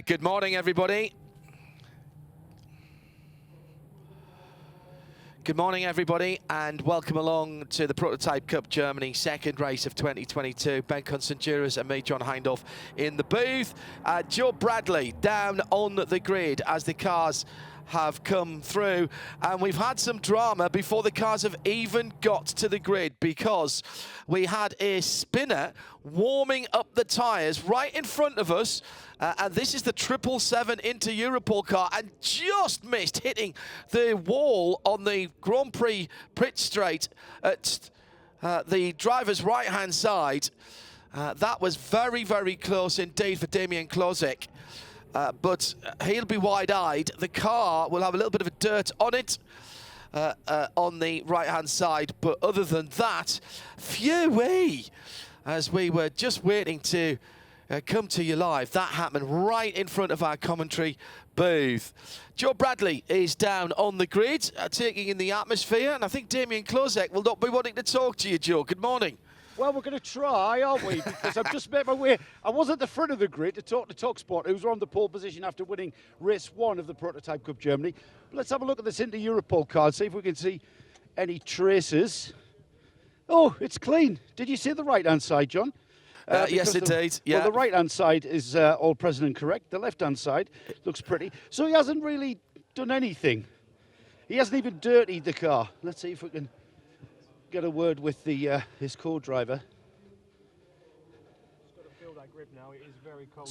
Good morning, everybody. Good morning, everybody, and welcome along to the Prototype Cup Germany second race of 2022. Ben Constanturas and me, John Hindhaugh, in the booth. Joe Bradley down on the grid as the cars have come through, and we've had some drama before the cars have even got to the grid because we had a spinner warming up the tyres right in front of us, and this is the 777 into Europol car, and just missed hitting the wall on the Grand Prix pit straight at the driver's right-hand side. That was very, very close indeed for Damien Klozek. But he'll be wide-eyed. The car will have a little bit of a dirt on it on the right-hand side. But other than that, phew-wee, as we were just waiting to come to you live, that happened right in front of our commentary booth. Joe Bradley is down on the grid, taking in the atmosphere. And I think Damien Klozek will not be wanting to talk to you, Joe. Good morning. Well, we're going to try, aren't we? Because I've just made my way. I was at the front of the grid to talk to TalkSport, who's on the pole position after winning race 1 of the Prototype Cup Germany. But let's have a look at this into Europol card, see if we can see any traces. Oh, it's clean. Did you see the right-hand side, John? Yes, indeed. Well, the right-hand side is all present and correct. The left-hand side looks pretty. So he hasn't really done anything. He hasn't even dirtied the car. Let's see if we can get a word with the his co-driver. He's got to feel that grip now. It is very cold.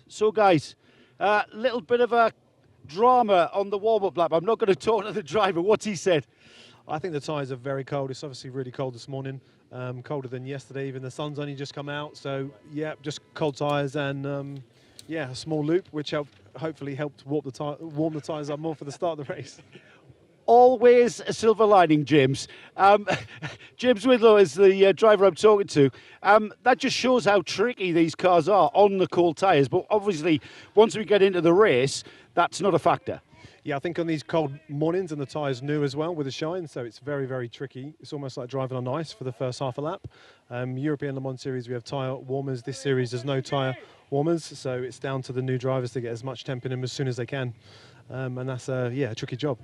So guys, little bit of a drama on the warm-up lap. I'm not going to talk to the driver. What's he said? I think the tyres are very cold. It's obviously really cold this morning, colder than yesterday. Even the sun's only just come out. So yeah, just cold tyres and yeah, a small loop, which hopefully helped warm the tyres up more for the start of the race. Always a silver lining, James. James Widlow is the driver I'm talking to. That just shows how tricky these cars are on the cold tyres. But obviously, once we get into the race, that's not a factor. Yeah, I think on these cold mornings, and the tyres new as well with the shine, so it's very, very tricky. It's almost like driving on ice for the first half a lap. European Le Mans Series, we have tyre warmers. This series, there's no tyre warmers, so it's down to the new drivers to get as much temp in them as soon as they can. And that's, yeah, a tricky job.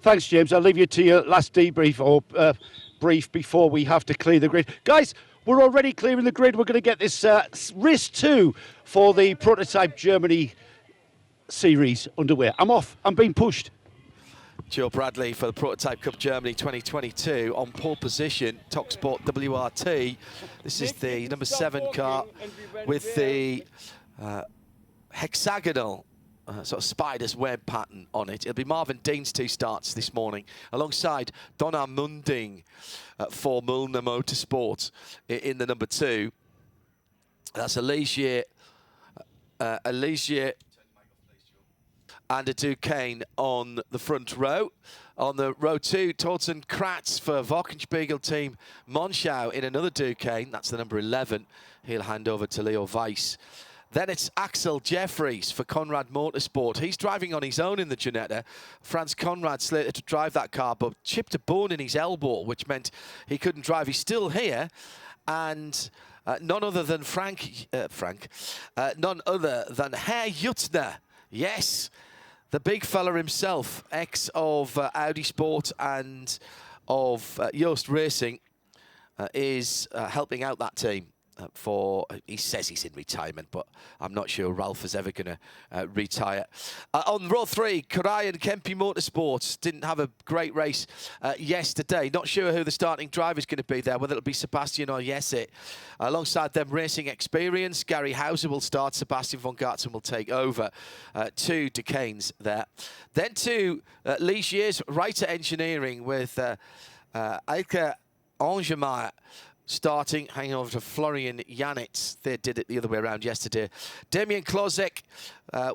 Thanks, James. I'll leave you to your last debrief or brief before we have to clear the grid. Guys, we're already clearing the grid. We're going to get this race 2 for the Prototype Germany series underway. I'm off. I'm being pushed. Joe Bradley for the Prototype Cup Germany 2022 on pole position, TalkSport WRT. This is the number 7 car with the hexagonal sort of spider's web pattern on it. It'll be Marvin Dean's 2 starts this morning, alongside Donna Munding for Müllner Motorsport in the number 2. That's Alicia and a Duquesne on the front row. On the row 2, Torsten Kratz for Wochenspiegel team Monschau in another Duquesne. That's the number 11. He'll hand over to Leo Weiss. Then it's Axel Jeffries for Conrad Motorsport. He's driving on his own in the Ginetta. Franz Conrad slated to drive that car, but chipped a bone in his elbow, which meant he couldn't drive. He's still here, and none other than none other than Herr Jutzner. Yes, the big fella himself, ex of Audi Sport and of Yost Racing, is helping out that team. He says he's in retirement, but I'm not sure Ralph is ever going to retire. On row 3, Korai and Kempi Motorsports didn't have a great race yesterday. Not sure who the starting driver is going to be there, whether it'll be Sebastian or Jesse. Alongside them, Racing Experience, Gary Hauser will start, Sebastian von Gartzen will take over. 2 Duquesnes there. Then to Ligier's Reiter Engineering with Eike Angemeyer starting, hanging over to Florian Janitz. They did it the other way around yesterday. Damien Klozek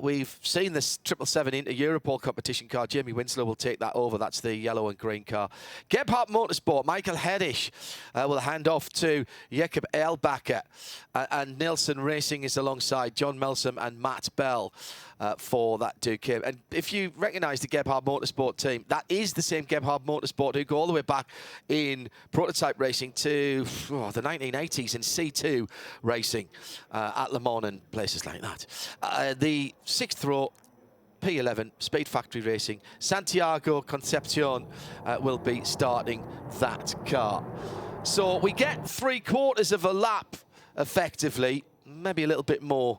We've seen this 777 Inter Europol competition car. Jamie Winslow will take that over. That's the yellow and green car. Gebhardt Motorsport, Michael Hedisch will hand off to Jakob Erlbacher. And Nielsen Racing is alongside John Melsom and Matt Bell for that Duke. And if you recognise the Gebhardt Motorsport team, that is the same Gebhardt Motorsport who go all the way back in prototype racing to the 1980s in C2 racing at Le Mans and places like that. The 6th row, P11, Speed Factory Racing, Santiago Concepcion will be starting that car. So we get 3/4 of a lap, effectively, maybe a little bit more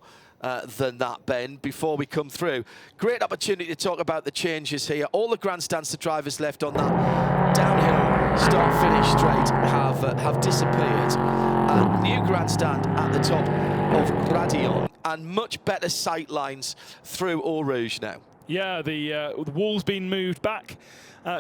than that, Ben, before we come through. Great opportunity to talk about the changes here. All the grandstands to drivers left on that downhill start-finish straight have disappeared. New grandstand at the top of Gradion, and much better sight lines through Eau Rouge now. Yeah, the wall's been moved back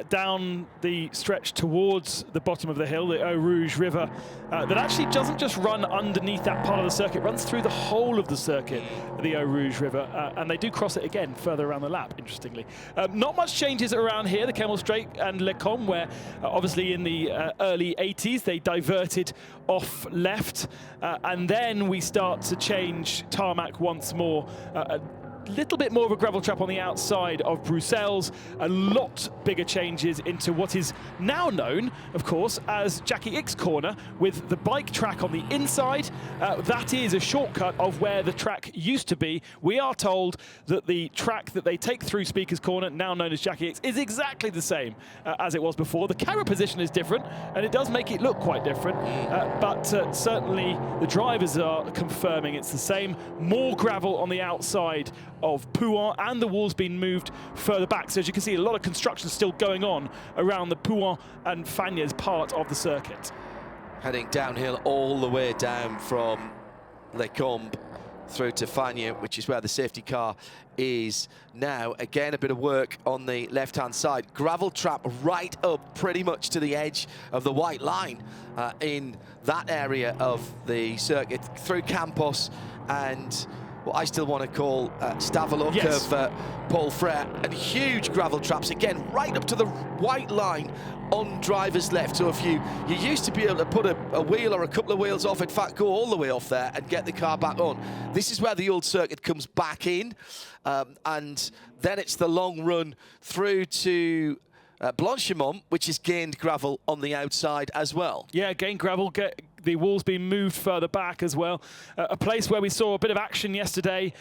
down the stretch towards the bottom of the hill, the Eau Rouge River, that actually doesn't just run underneath that part of the circuit, it runs through the whole of the circuit, the Eau Rouge River, and they do cross it again further around the lap, interestingly. Not much changes around here, the Kemmel Straight and Le Combe, where obviously in the early 80s they diverted off left, and then we start to change tarmac once more. Little bit more of a gravel trap on the outside of Bruxelles, a lot bigger changes into what is now known, of course, as Jackie X Corner, with the bike track on the inside. That is a shortcut of where the track used to be. We are told that the track that they take through Speaker's Corner, now known as Jackie X, is exactly the same as it was before. The camera position is different, and it does make it look quite different, but certainly the drivers are confirming it's the same. More gravel on the outside of Pouin, and the wall's been moved further back. So as you can see, a lot of construction still going on around the Pouin and Fagnes part of the circuit. Heading downhill all the way down from Le Combe through to Fagnes, which is where the safety car is now. Again, a bit of work on the left-hand side. Gravel trap right up pretty much to the edge of the white line in that area of the circuit, through Campos and what I still want to call Staveluk of Paul Frere, and huge gravel traps again right up to the white line on driver's left. So if you used to be able to put a wheel or a couple of wheels off, in fact go all the way off there and get the car back on. This is where the old circuit comes back in, and then it's the long run through to Blanchimont, which has gained gravel on the outside as well. Yeah, gained gravel. The wall's been moved further back as well. A place where we saw a bit of action yesterday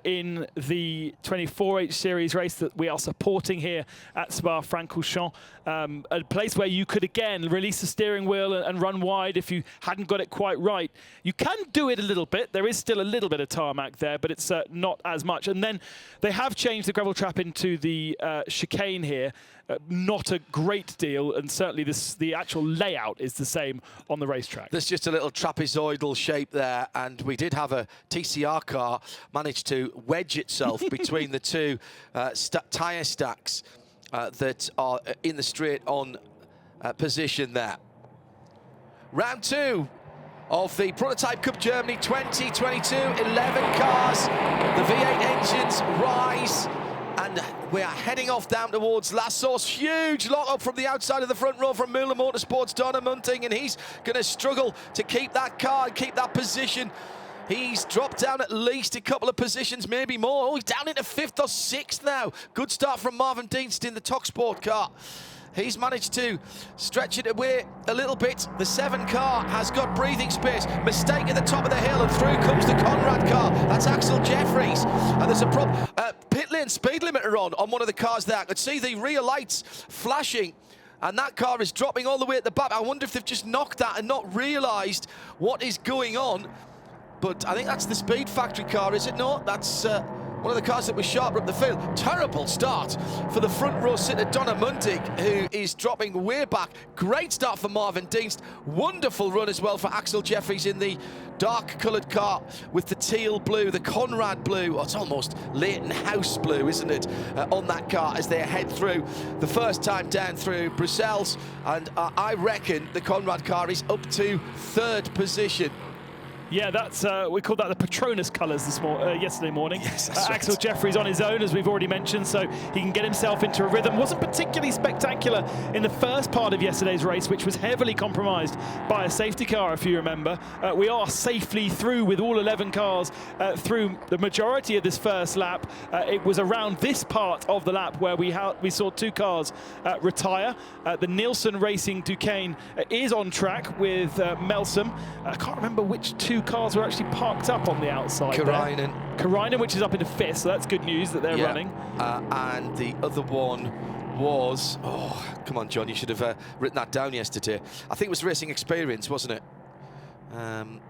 in the 24H Series race that we are supporting here at Spa Francorchamps. A place where you could, again, release the steering wheel and run wide if you hadn't got it quite right. You can do it a little bit. There is still a little bit of tarmac there, but it's not as much. And then they have changed the gravel trap into the chicane here. Not a great deal, and certainly the actual layout is the same on the racetrack. There's just a little trapezoidal shape there, and we did have a TCR car manage to wedge itself between the two tyre stacks that are in the straight on position there. Round 2 of the Prototype Cup Germany 2022, 11 cars, the V8 engines rise, and we are heading off down towards La Source. Huge lock-up from the outside of the front row from Müller Motorsports, Donna Munting, and he's going to struggle to keep that car and keep that position. He's dropped down at least a couple of positions, maybe more. Oh, he's down into 5th or 6th now. Good start from Marvin Dienst in the Talksport car. He's managed to stretch it away a little bit. The 7 car has got breathing space. Mistake at the top of the hill, and through comes the Conrad car. That's Axel Jeffries. And there's a problem. Pit lane speed limiter on one of the cars there. I could see the rear lights flashing, and that car is dropping all the way at the back. I wonder if they've just knocked that and not realised what is going on. But I think that's the Speed Factory car, is it not? That's one of the cars that was sharper up the field. Terrible start for the front row sitter, Donna Muntig, who is dropping way back. Great start for Marvin Dienst. Wonderful run as well for Axel Jeffries in the dark-coloured car with the teal blue, the Conrad blue. Oh, it's almost Leighton House blue, isn't it, on that car as they head through the first time down through Bruxelles. And I reckon the Conrad car is up to 3rd position. Yeah, that's we called that the Patronus colours yesterday morning. Yes, that's right. Axel Jeffries on his own, as we've already mentioned, so he can get himself into a rhythm. Wasn't particularly spectacular in the first part of yesterday's race, which was heavily compromised by a safety car, if you remember. We are safely through with all 11 cars through the majority of this first lap. It was around this part of the lap where we saw 2 cars retire. The Nielsen Racing Duquesne is on track with Melsom. I can't remember which 2 cars were actually parked up on the outside. Karainen, which is up into 5th, so that's good news that they're running. And the other one was, oh, come on, John, you should have written that down yesterday. I think it was Racing Experience, wasn't it?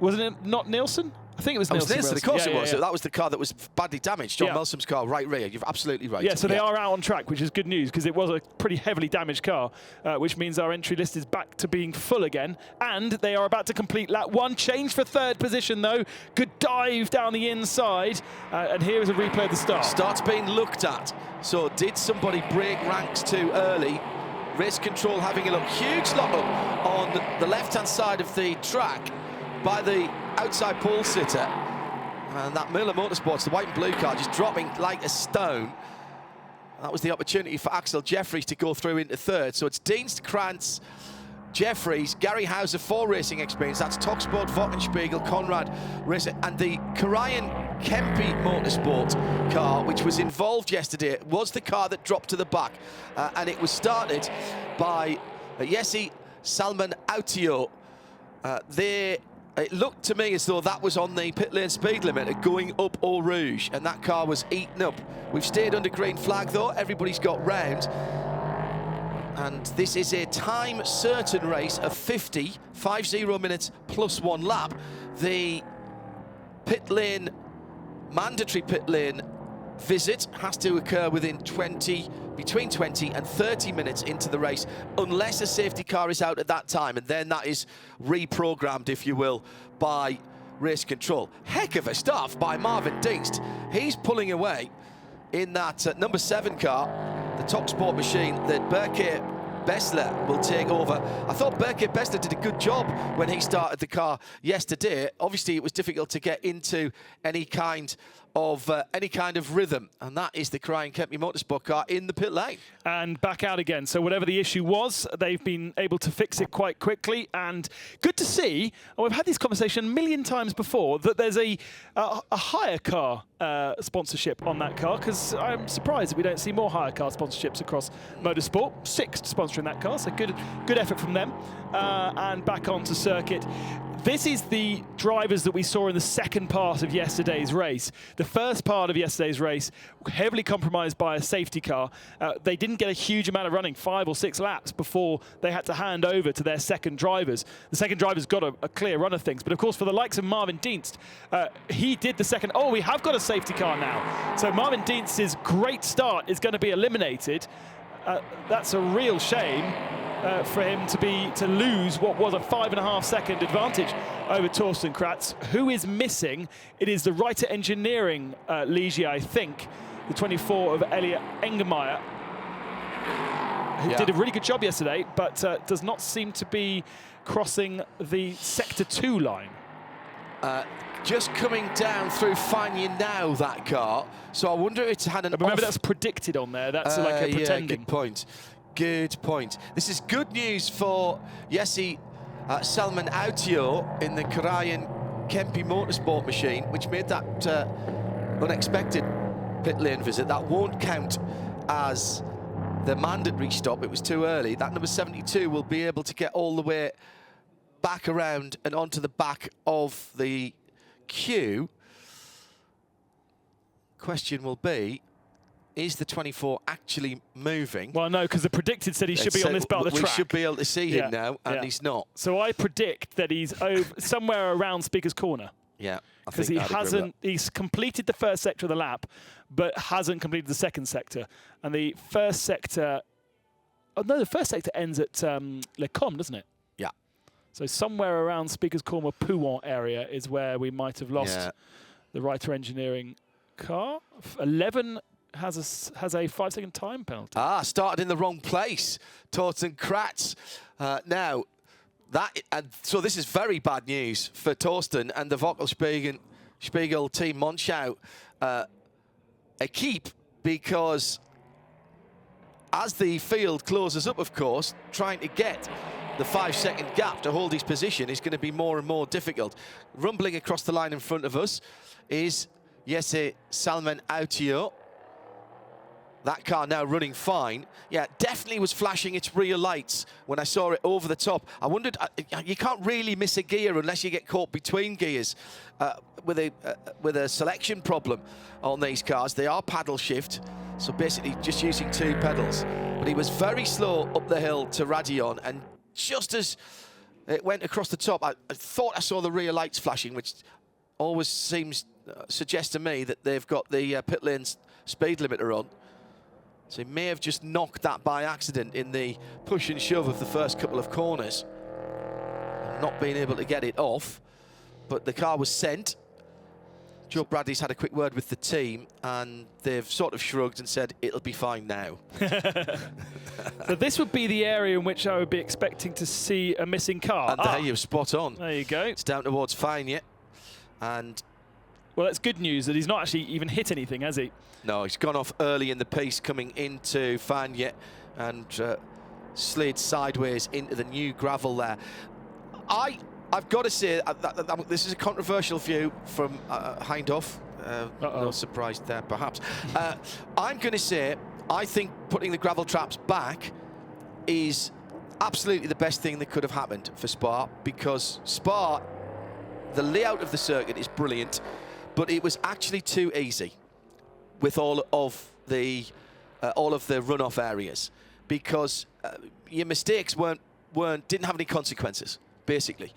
Wasn't it not Nielsen? I think it was Nielsen. Of course it was. Yeah. That was the car that was badly damaged. John Melsom's car, right rear. You're absolutely right. Yeah, so they are out on track, which is good news because it was a pretty heavily damaged car, which means our entry list is back to being full again. And they are about to complete lap 1. Change for 3rd position, though. Good dive down the inside. And here is a replay of the start. Start's being looked at. So did somebody break ranks too early? Race control having a look. Huge lock up on the left-hand side of the track by the outside pole sitter. And that Miller Motorsports, the white and blue car, just dropping like a stone. That was the opportunity for Axel Jeffries to go through into 3rd. So it's Dienst, Krantz, Jeffries, Gary Hauser for Racing Experience. That's Talksport, Wochenspiegel, Conrad Racing, and the Karajan Kempi Motorsport car, which was involved yesterday, was the car that dropped to the back. And it was started by Jesse Salman Autio. It looked to me as though that was on the pit lane speed limit going up Eau Rouge, and that car was eaten up. We've stayed under green flag though, everybody's got round. And this is a time certain race of 50 minutes plus 1 lap. The pit lane, mandatory pit lane visit has to occur within between 20 and 30 minutes into the race, unless a safety car is out at that time, and then that is reprogrammed, if you will, by race control. Heck of a start by Marvin Dienst. He's pulling away in that number 7 car, the Talksport machine that Berke Bessler will take over. I thought Berke Bessler did a good job when he started the car yesterday. Obviously, it was difficult to get into any kind of rhythm, and that is the Karajan Kempi Motorsport car in the pit lane. And back out again. So whatever the issue was, they've been able to fix it quite quickly, and good to see, and we've had this conversation a million times before, that there's a hire car sponsorship on that car, because I'm surprised that we don't see more hire car sponsorships across motorsport. 6th sponsoring that car, so good effort from them. And back onto circuit. This is the drivers that we saw in the second part of yesterday's race. The first part of yesterday's race, heavily compromised by a safety car. They didn't get a huge amount of running, 5 or 6 laps, before they had to hand over to their second drivers. The second drivers got a clear run of things. But of course, for the likes of Marvin Dienst, he did the second. Oh, we have got a safety car now. So Marvin Dienst's great start is going to be eliminated. That's a real shame. For him to lose what was a 5.5 second advantage over Torsten Kratz, who is missing. It is the Reiter Engineering Ligier, I think, the 24 of Elliot Engemeyer, who did a really good job yesterday, but does not seem to be crossing the Sector 2 line. Just coming down through Fagnes now, that car. So I wonder if it's had an Remember, that's predicted on there. That's like a pretending. Yeah, good point. Good point. This is good news for Jesse Salman Autio in the Karajan Kempi Motorsport machine, which made that unexpected pit lane visit. That won't count as the mandatory stop. It was too early. That number 72 will be able to get all the way back around and onto the back of the queue. Question will be, is the 24 actually moving? Well, no, because the predicted said he should be on this part of the track. We should be able to see him now, and he's not. So I predict that he's over somewhere around Speaker's Corner. Yeah, because he's completed the first sector of the lap, but hasn't completed the second sector. And the first sector, the first sector ends at Le Combe, doesn't it? Yeah. So somewhere around Speaker's Corner, Pouan area is where we might have lost the Reiter Engineering car. 11 has a 5-second time penalty. Started in the wrong place. Torsten Kratz. Now, So this is very bad news for Torsten and the Spiegel team Monschau keep, because as the field closes up, of course, trying to get the 5-second gap to hold his position is going to be more and more difficult. Rumbling across the line in front of us is Jesse Salmen Autio. That car now running fine. Yeah, definitely was flashing its rear lights when I saw it over the top. I wondered, you can't really miss a gear unless you get caught between gears with a selection problem on these cars. They are paddle shift, so basically just using 2 pedals. But he was very slow up the hill to Radion, and just as it went across the top, I thought I saw the rear lights flashing, which always seems suggests to me that they've got the pit lane's speed limiter on. So he may have just knocked that by accident in the push and shove of the first couple of corners, not being able to get it off. But the car was sent. Joe Bradley's had a quick word with the team, and they've sort of shrugged and said, it'll be fine now. So this would be the area in which I would be expecting to see a missing car. And there you're spot on. There you go. It's down towards Fagnes. And well, it's good news that he's not actually even hit anything, has he? no, he's gone off early in the piece coming into Fagnes and slid sideways into the new gravel there. I've got to say, this is a controversial view from Hindhoff. No surprise there, perhaps. I'm going to say, I think putting the gravel traps back is absolutely the best thing that could have happened for Spa, because Spa, the layout of the circuit is brilliant, but it was actually too easy with all of the runoff areas, because your mistakes didn't have any consequences, basically.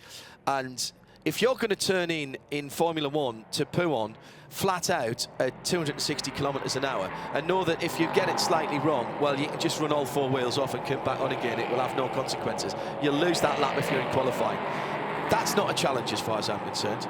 And if you're going to turn in Formula One to Pouhon flat out at 260 kilometers an hour and know that if you get it slightly wrong, well, you can just run all 4 wheels off and come back on again, it will have no consequences. You'll lose that lap if you're in qualifying. That's not a challenge as far as I'm concerned.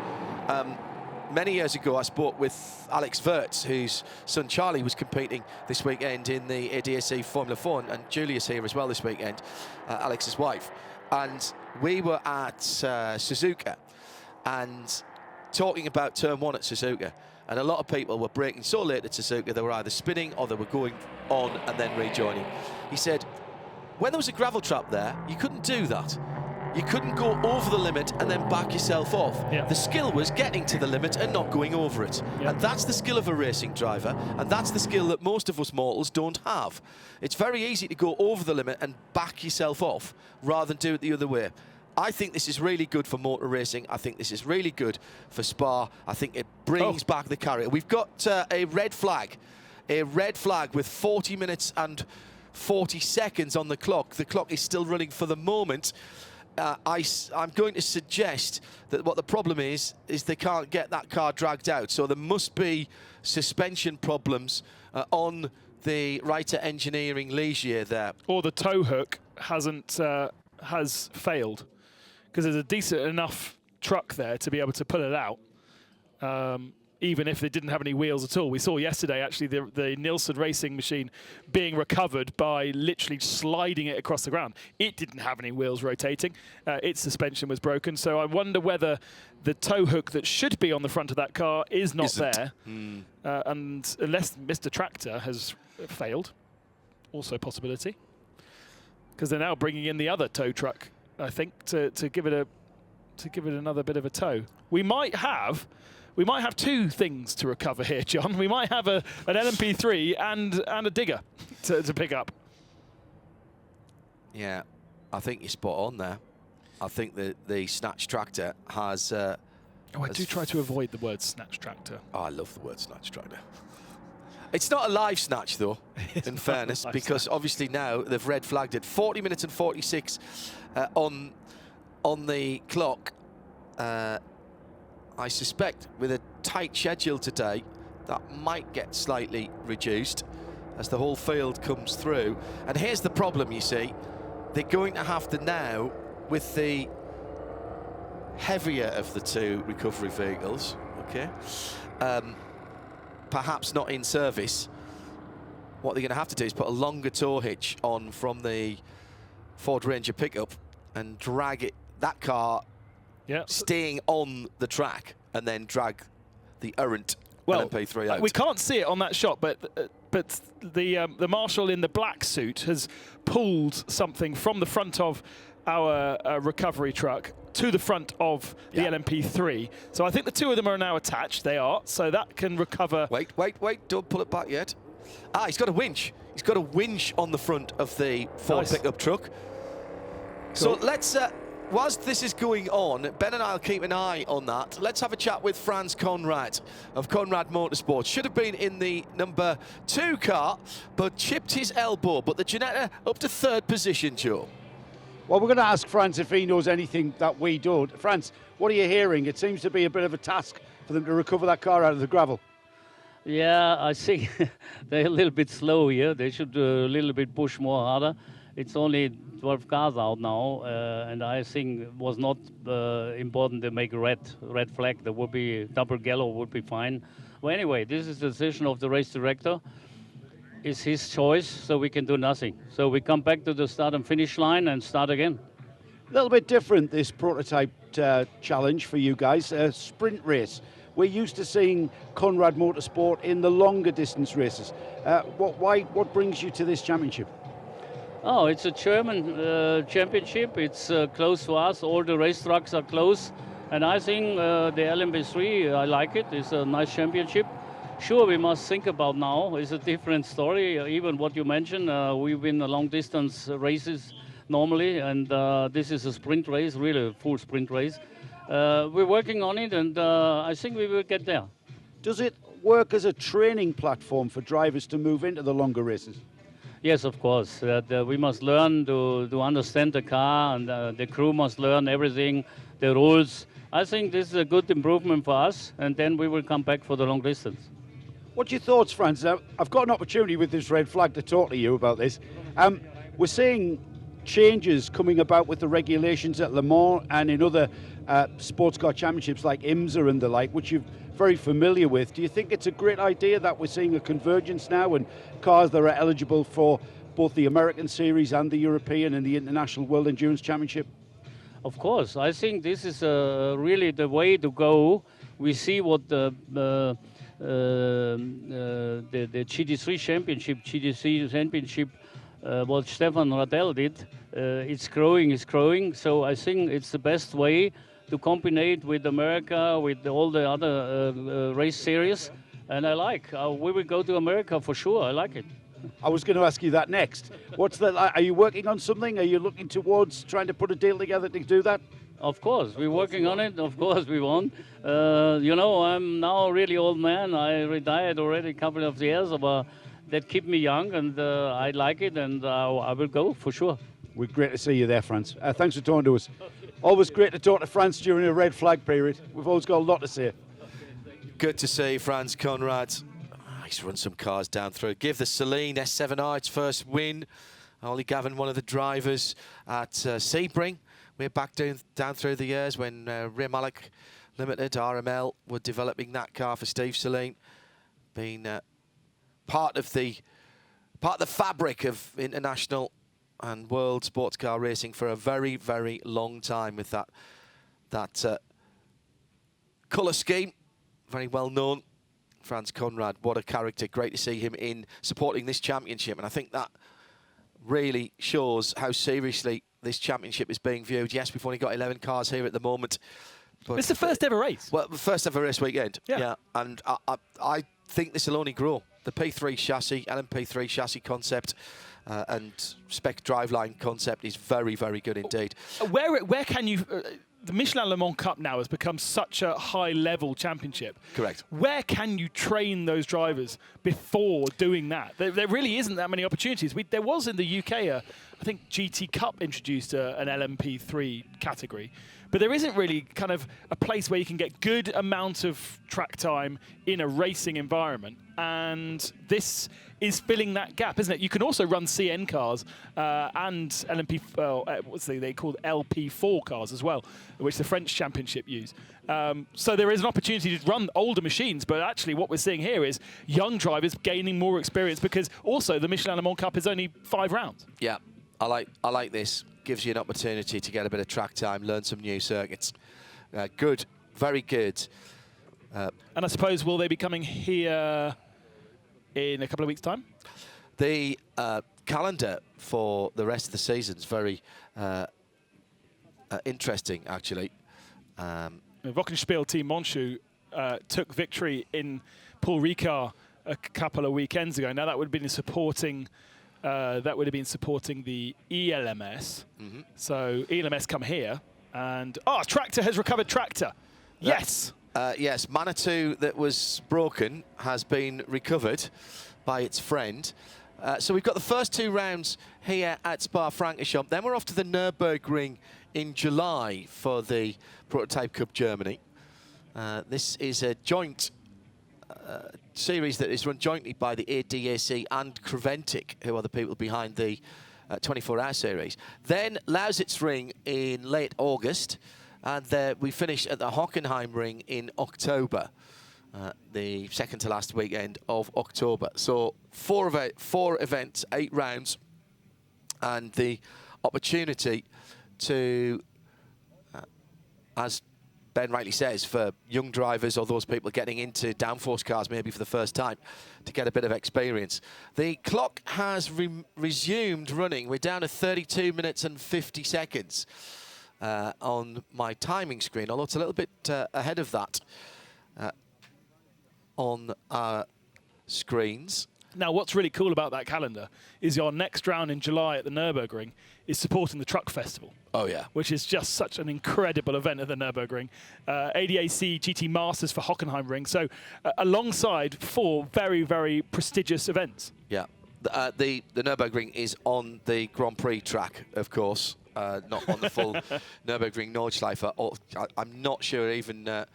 Many years ago, I spoke with Alex Wirtz, whose son Charlie was competing this weekend in the ADAC Formula 4, and Julia's here as well this weekend, Alex's wife. And we were at Suzuka and talking about Turn 1 at Suzuka. And a lot of people were braking so late at Suzuka, they were either spinning or they were going on and then rejoining. He said, when there was a gravel trap there, you couldn't do that. You couldn't go over the limit and then back yourself off. Yeah. The skill was getting to the limit and not going over it. Yeah. And that's the skill of a racing driver, and that's the skill that most of us mortals don't have. It's very easy to go over the limit and back yourself off rather than do it the other way. I think this is really good for motor racing. I think this is really good for Spa. I think it brings back the carrier. We've got a red flag with 40 minutes and 40 seconds on the clock. The clock is still running for the moment. I'm going to suggest that what the problem is they can't get that car dragged out. So there must be suspension problems on the Reiter Engineering Ligier there. Or the tow hook has failed, because there's a decent enough truck there to be able to pull it out, even if they didn't have any wheels at all. We saw yesterday, actually, the Nielsen racing machine being recovered by literally sliding it across the ground. It didn't have any wheels rotating. Its suspension was broken. So I wonder whether the tow hook that should be on the front of that car is not there. And unless Mr. Tractor has failed, also a possibility. Because they're now bringing in the other tow truck, I think, to give it another bit of a tow. We might have 2 things to recover here, John. We might have an LMP3 and a digger to pick up. Yeah, I think you're spot on there. I think that the Snatch Tractor has... I do try to avoid the word Snatch Tractor. Oh, I love the word Snatch Tractor. It's not a live snatch, though, in fairness, because obviously now they've red flagged it. 40 minutes and 46 on the clock. I suspect with a tight schedule today, that might get slightly reduced as the whole field comes through. And here's the problem, you see. They're going to have to now, with the heavier of the 2 recovery vehicles, okay, perhaps not in service, what they're going to have to do is put a longer tow hitch on from the Ford Ranger pickup and drag it that car Yeah. staying on the track and then drag the errant LMP3 out. We can't see it on that shot, but the marshal in the black suit has pulled something from the front of our recovery truck to the front of the LMP3. So I think the two of them are now attached. They are. So that can recover. Wait. Don't pull it back yet. Ah, he's got a winch. He's got a winch on the front of the Ford pickup truck. Cool. So let's, whilst this is going on, Ben and I will keep an eye on that. Let's have a chat with Franz Conrad of Conrad Motorsports. Should have been in the number 2 car, but chipped his elbow. But the Ginetta up to 3rd position, Joe. Well, we're going to ask Franz if he knows anything that we don't. Franz, what are you hearing? It seems to be a bit of a task for them to recover that car out of the gravel. Yeah, I think they're a little bit slow here. They should a little bit push more harder. It's only 12 cars out now, and I think it was not important to make a red flag. There would be double yellow would be fine. Well, anyway, this is the decision of the race director. It's his choice, so we can do nothing. So we come back to the start and finish line and start again. A little bit different, this prototype challenge for you guys, a sprint race. We're used to seeing Conrad Motorsport in the longer distance races. What brings you to this championship? Oh, it's a German championship. It's close to us. All the race trucks are close. And I think the LMP3, I like it. It's a nice championship. Sure, we must think about now. It's a different story. Even what you mentioned, we win the long distance races normally. And this is a sprint race, really a full sprint race. We're working on it, and I think we will get there. Does it work as a training platform for drivers to move into the longer races? Yes, of course. We must learn to understand the car, and the crew must learn everything, the rules. I think this is a good improvement for us, and then we will come back for the long distance. What's your thoughts, Franz? Now, I've got an opportunity with this red flag to talk to you about this. We're seeing changes coming about with the regulations at Le Mans and in other sports car championships like IMSA and the like, which you're very familiar with. Do you think it's a great idea that we're seeing a convergence now and cars that are eligible for both the American Series and the European and the International World Endurance Championship? Of course. I think this is really the way to go. We see what the GT3 championship, what Stefan Radell did, it's growing. So I think it's the best way to combine it with America, with all the other race series. And I like. We will go to America for sure. I like it. I was going to ask you that next. Are you working on something? Are you looking towards trying to put a deal together to do that? Of course, we're working on it. Of course, we won't. You know, I'm now a really old man. I retired already a couple of years, but that keep me young, and I like it, and I will go for sure. We're great to see you there, Franz. Thanks for talking to us. Always great to talk to Franz during a red flag period. We've always got a lot to say. Good to see Franz Conrad. He's run some cars down through. Give the Celine S7R its first win. Ollie Gavin, one of the drivers at Sebring. We're back down through the years when Ray Malek Limited, RML, were developing that car for Steve Celine. Being part of the fabric of international and world sports car racing for a very, very long time with that colour scheme. Very well known. Franz Conrad, what a character. Great to see him in supporting this championship. And I think that really shows how seriously this championship is being viewed. Yes, we've only got 11 cars here at the moment. But it's the first ever race. Well, the first ever race weekend. Yeah. And I think this will only grow. The P3 chassis, LMP3 chassis concept and spec driveline concept is very, very good indeed. Where can you... the Michelin Le Mans Cup now has become such a high-level championship. Correct. Where can you train those drivers before doing that? There really isn't that many opportunities. There was in the UK, I think GT Cup introduced an LMP3 category, but there isn't really kind of a place where you can get good amount of track time in a racing environment, and this is filling that gap, isn't it? You can also run CN cars and LMP, they called LP4 cars as well, which the French Championship use. So there is an opportunity to run older machines, but actually what we're seeing here is young drivers gaining more experience because also the Michelin Le Mans Cup is only 5 rounds. Yeah, I like this. Gives you an opportunity to get a bit of track time, learn some new circuits. Good, very good. And I suppose, will they be coming here in a couple of weeks' time? The calendar for the rest of the season is very interesting, actually. Wochenspiel Team Monchou took victory in Paul Ricard a couple of weekends ago. Now that would have been supporting the ELMS. Mm-hmm. So ELMS come here, and Tractor has recovered Tractor. Yes. Yes, Manitou that was broken has been recovered by its friend. So we've got the first 2 rounds here at Spa Francorchamps. Then we're off to the Nürburgring in July for the Prototype Cup Germany. This is a joint series that is run jointly by the ADAC and Creventic, who are the people behind the 24-hour series. Then Lausitzring in late August, and we finish at the Hockenheim Ring in October, the second to last weekend of October. So 4 events, 8 rounds, and the opportunity to, as Ben rightly says, for young drivers or those people getting into downforce cars maybe for the first time, to get a bit of experience. The clock has resumed running. We're down to 32 minutes and 50 seconds on my timing screen, although it's a little bit ahead of that on our screens. Now, what's really cool about that calendar is your next round in July at the Nürburgring is supporting the Truck Festival. Oh, yeah. Which is just such an incredible event at the Nürburgring. ADAC GT Masters for Hockenheim Ring. So alongside 4 very, very prestigious events. Yeah. The Nürburgring is on the Grand Prix track, of course, not on the full Nürburgring Nordschleife. I'm not sure even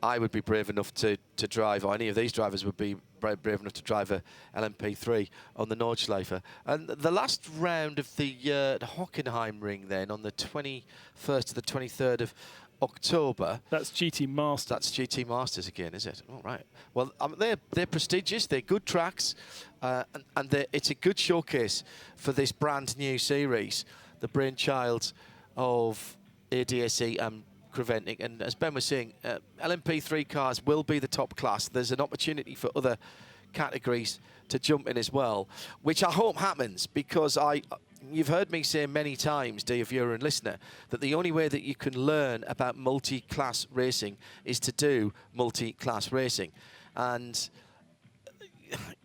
I would be brave enough to drive, or any of these drivers would be brave enough to drive a LMP3 on the Nordschleife. And the last round of the Hockenheim Ring then, on the 21st to the 23rd of October. That's GT Masters. That's GT Masters again, is it? All right. Well, they're prestigious, they're good tracks, and it's a good showcase for this brand new series, the brainchild of ADAC and Creventic. And as Ben was saying, LMP3 cars will be the top class. There's an opportunity for other categories to jump in as well, which I hope happens, because you've heard me say many times, dear viewer and listener, that the only way that you can learn about multi-class racing is to do multi-class racing. And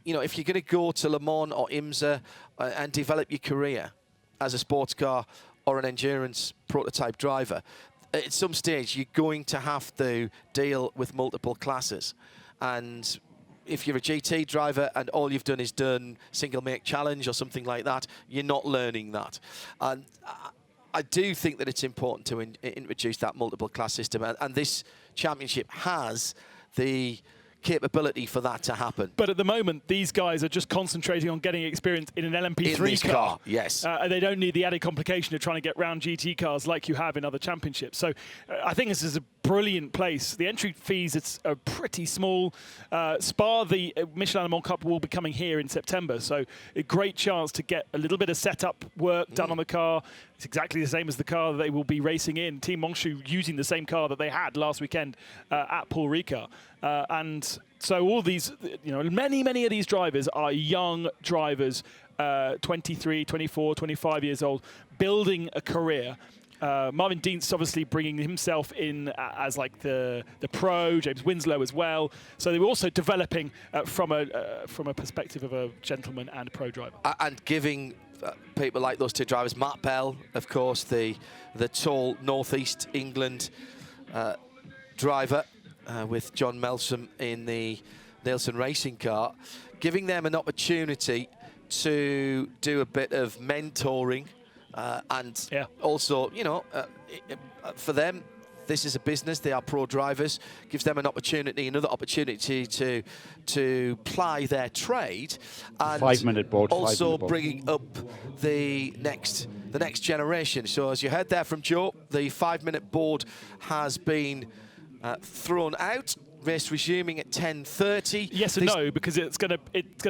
you know, if you're going to go to Le Mans or IMSA and develop your career as a sports car or an endurance prototype driver, at some stage you're going to have to deal with multiple classes. And if you're a GT driver and all you've done is done single make challenge or something like that, you're not learning that. And I do think that it's important to introduce that multiple class system, and this championship has the capability for that to happen. But at the moment, these guys are just concentrating on getting experience in an LMP3 car. Yes. They don't need the added complication of trying to get round GT cars like you have in other championships. So I think this is a brilliant place. The entry fees are pretty small. Spa, the Michelin Le Mans Cup, will be coming here in September. So a great chance to get a little bit of setup work done on the car. It's exactly the same as the car that they will be racing in. Team Monchou using the same car that they had last weekend at Paul Ricard. And so all these, you know, many of these drivers are young drivers, 23, 24, 25 years old, building a career. Marvin Dienst obviously bringing himself in as like the pro, James Winslow as well. So they were also developing from a perspective of a gentleman and a pro driver. And giving people like those two drivers, Matt Bell, of course, the tall Northeast England driver, with John Melsom in the Nielsen racing car, giving them an opportunity to do a bit of mentoring, and also, you know, for them, this is a business. They are pro drivers. Gives them an opportunity, another opportunity to ply their trade, and 5-minute board. Also bringing up the next generation. So as you heard there from Joe, the 5-minute board has been thrown out, race resuming at 10:30. Yes and no, because it's gonna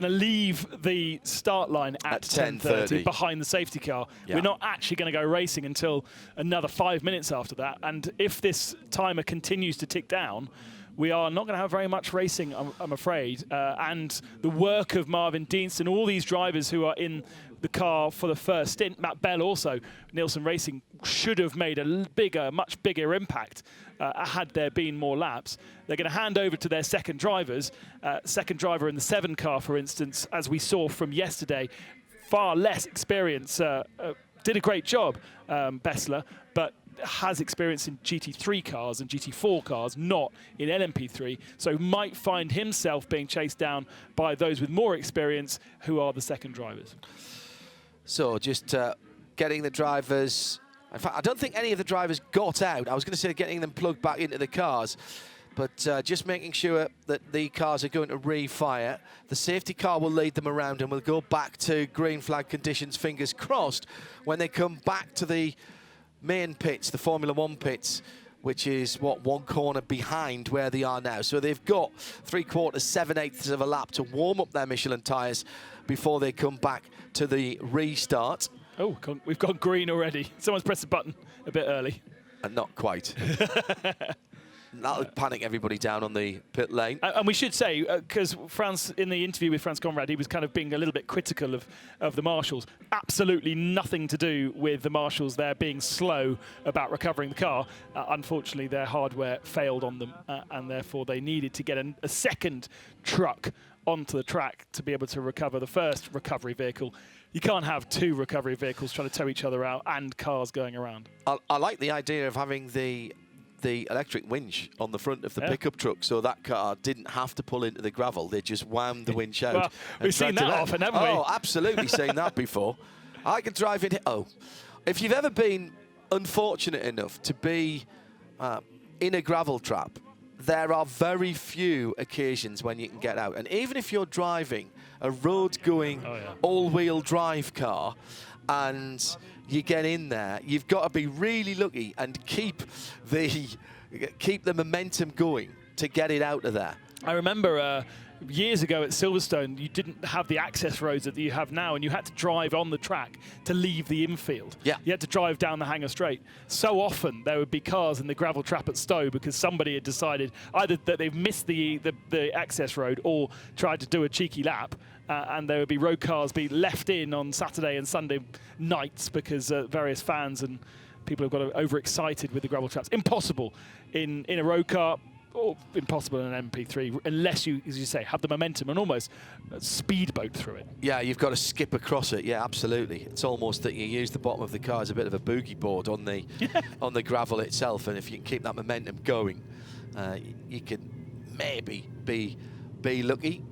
leave the start line at 10:30 behind the safety car. Yeah. We're not actually going to go racing until another 5 minutes after that. And if this timer continues to tick down, we are not going to have very much racing, I'm afraid. And the work of Marvin Dienst and all these drivers who are in the car for the first stint, Matt Bell also, Nielsen Racing, should have made a much bigger impact had there been more laps. They're going to hand over to their second drivers. Second driver in the 7 car, for instance, as we saw from yesterday, far less experience. Did a great job, Bessler, but has experience in GT3 cars and GT4 cars, not in LMP3, so might find himself being chased down by those with more experience who are the second drivers. So just getting the drivers, in fact, I don't think any of the drivers got out. I was going to say getting them plugged back into the cars, but just making sure that the cars are going to refire. The safety car will lead them around and we'll go back to green flag conditions, fingers crossed, when they come back to the main pits, the Formula 1 pits, which is, what, 1 corner behind where they are now. So they've got 3/4, 7/8 of a lap to warm up their Michelin tyres before they come back to the restart. Oh, we've gone green already. Someone's pressed the button a bit early. And not quite. That'll panic everybody down on the pit lane. And we should say, because Franz, in the interview with Franz Conrad, he was kind of being a little bit critical of the marshals. Absolutely nothing to do with the marshals there being slow about recovering the car. Unfortunately, their hardware failed on them, and therefore they needed to get a second truck onto the track to be able to recover the first recovery vehicle. You can't have 2 recovery vehicles trying to tow each other out and cars going around. I like the idea of having the electric winch on the front of the pickup truck, so that car didn't have to pull into the gravel. They just wound the winch out. Well, we've seen that often, haven't we? Oh, absolutely seen that before. I could drive in. Oh, if you've ever been unfortunate enough to be in a gravel trap, there are very few occasions when you can get out. And even if you're driving a road-going all-wheel drive car and you get in there, you've got to be really lucky and keep the momentum going to get it out of there. I remember years ago at Silverstone, you didn't have the access roads that you have now, and you had to drive on the track to leave the infield. Yeah. You had to drive down the Hangar Straight. So often there would be cars in the gravel trap at Stowe because somebody had decided either that they've missed the access road or tried to do a cheeky lap, and there would be road cars be left in on Saturday and Sunday nights because various fans and people have got overexcited with the gravel traps. Impossible in a road car, or impossible in an MP3, unless you, as you say, have the momentum and almost speedboat through it. Yeah, you've got to skip across it. Yeah, absolutely. It's almost that you use the bottom of the car as a bit of a boogie board on the on the gravel itself, and if you can keep that momentum going, you can maybe be lucky.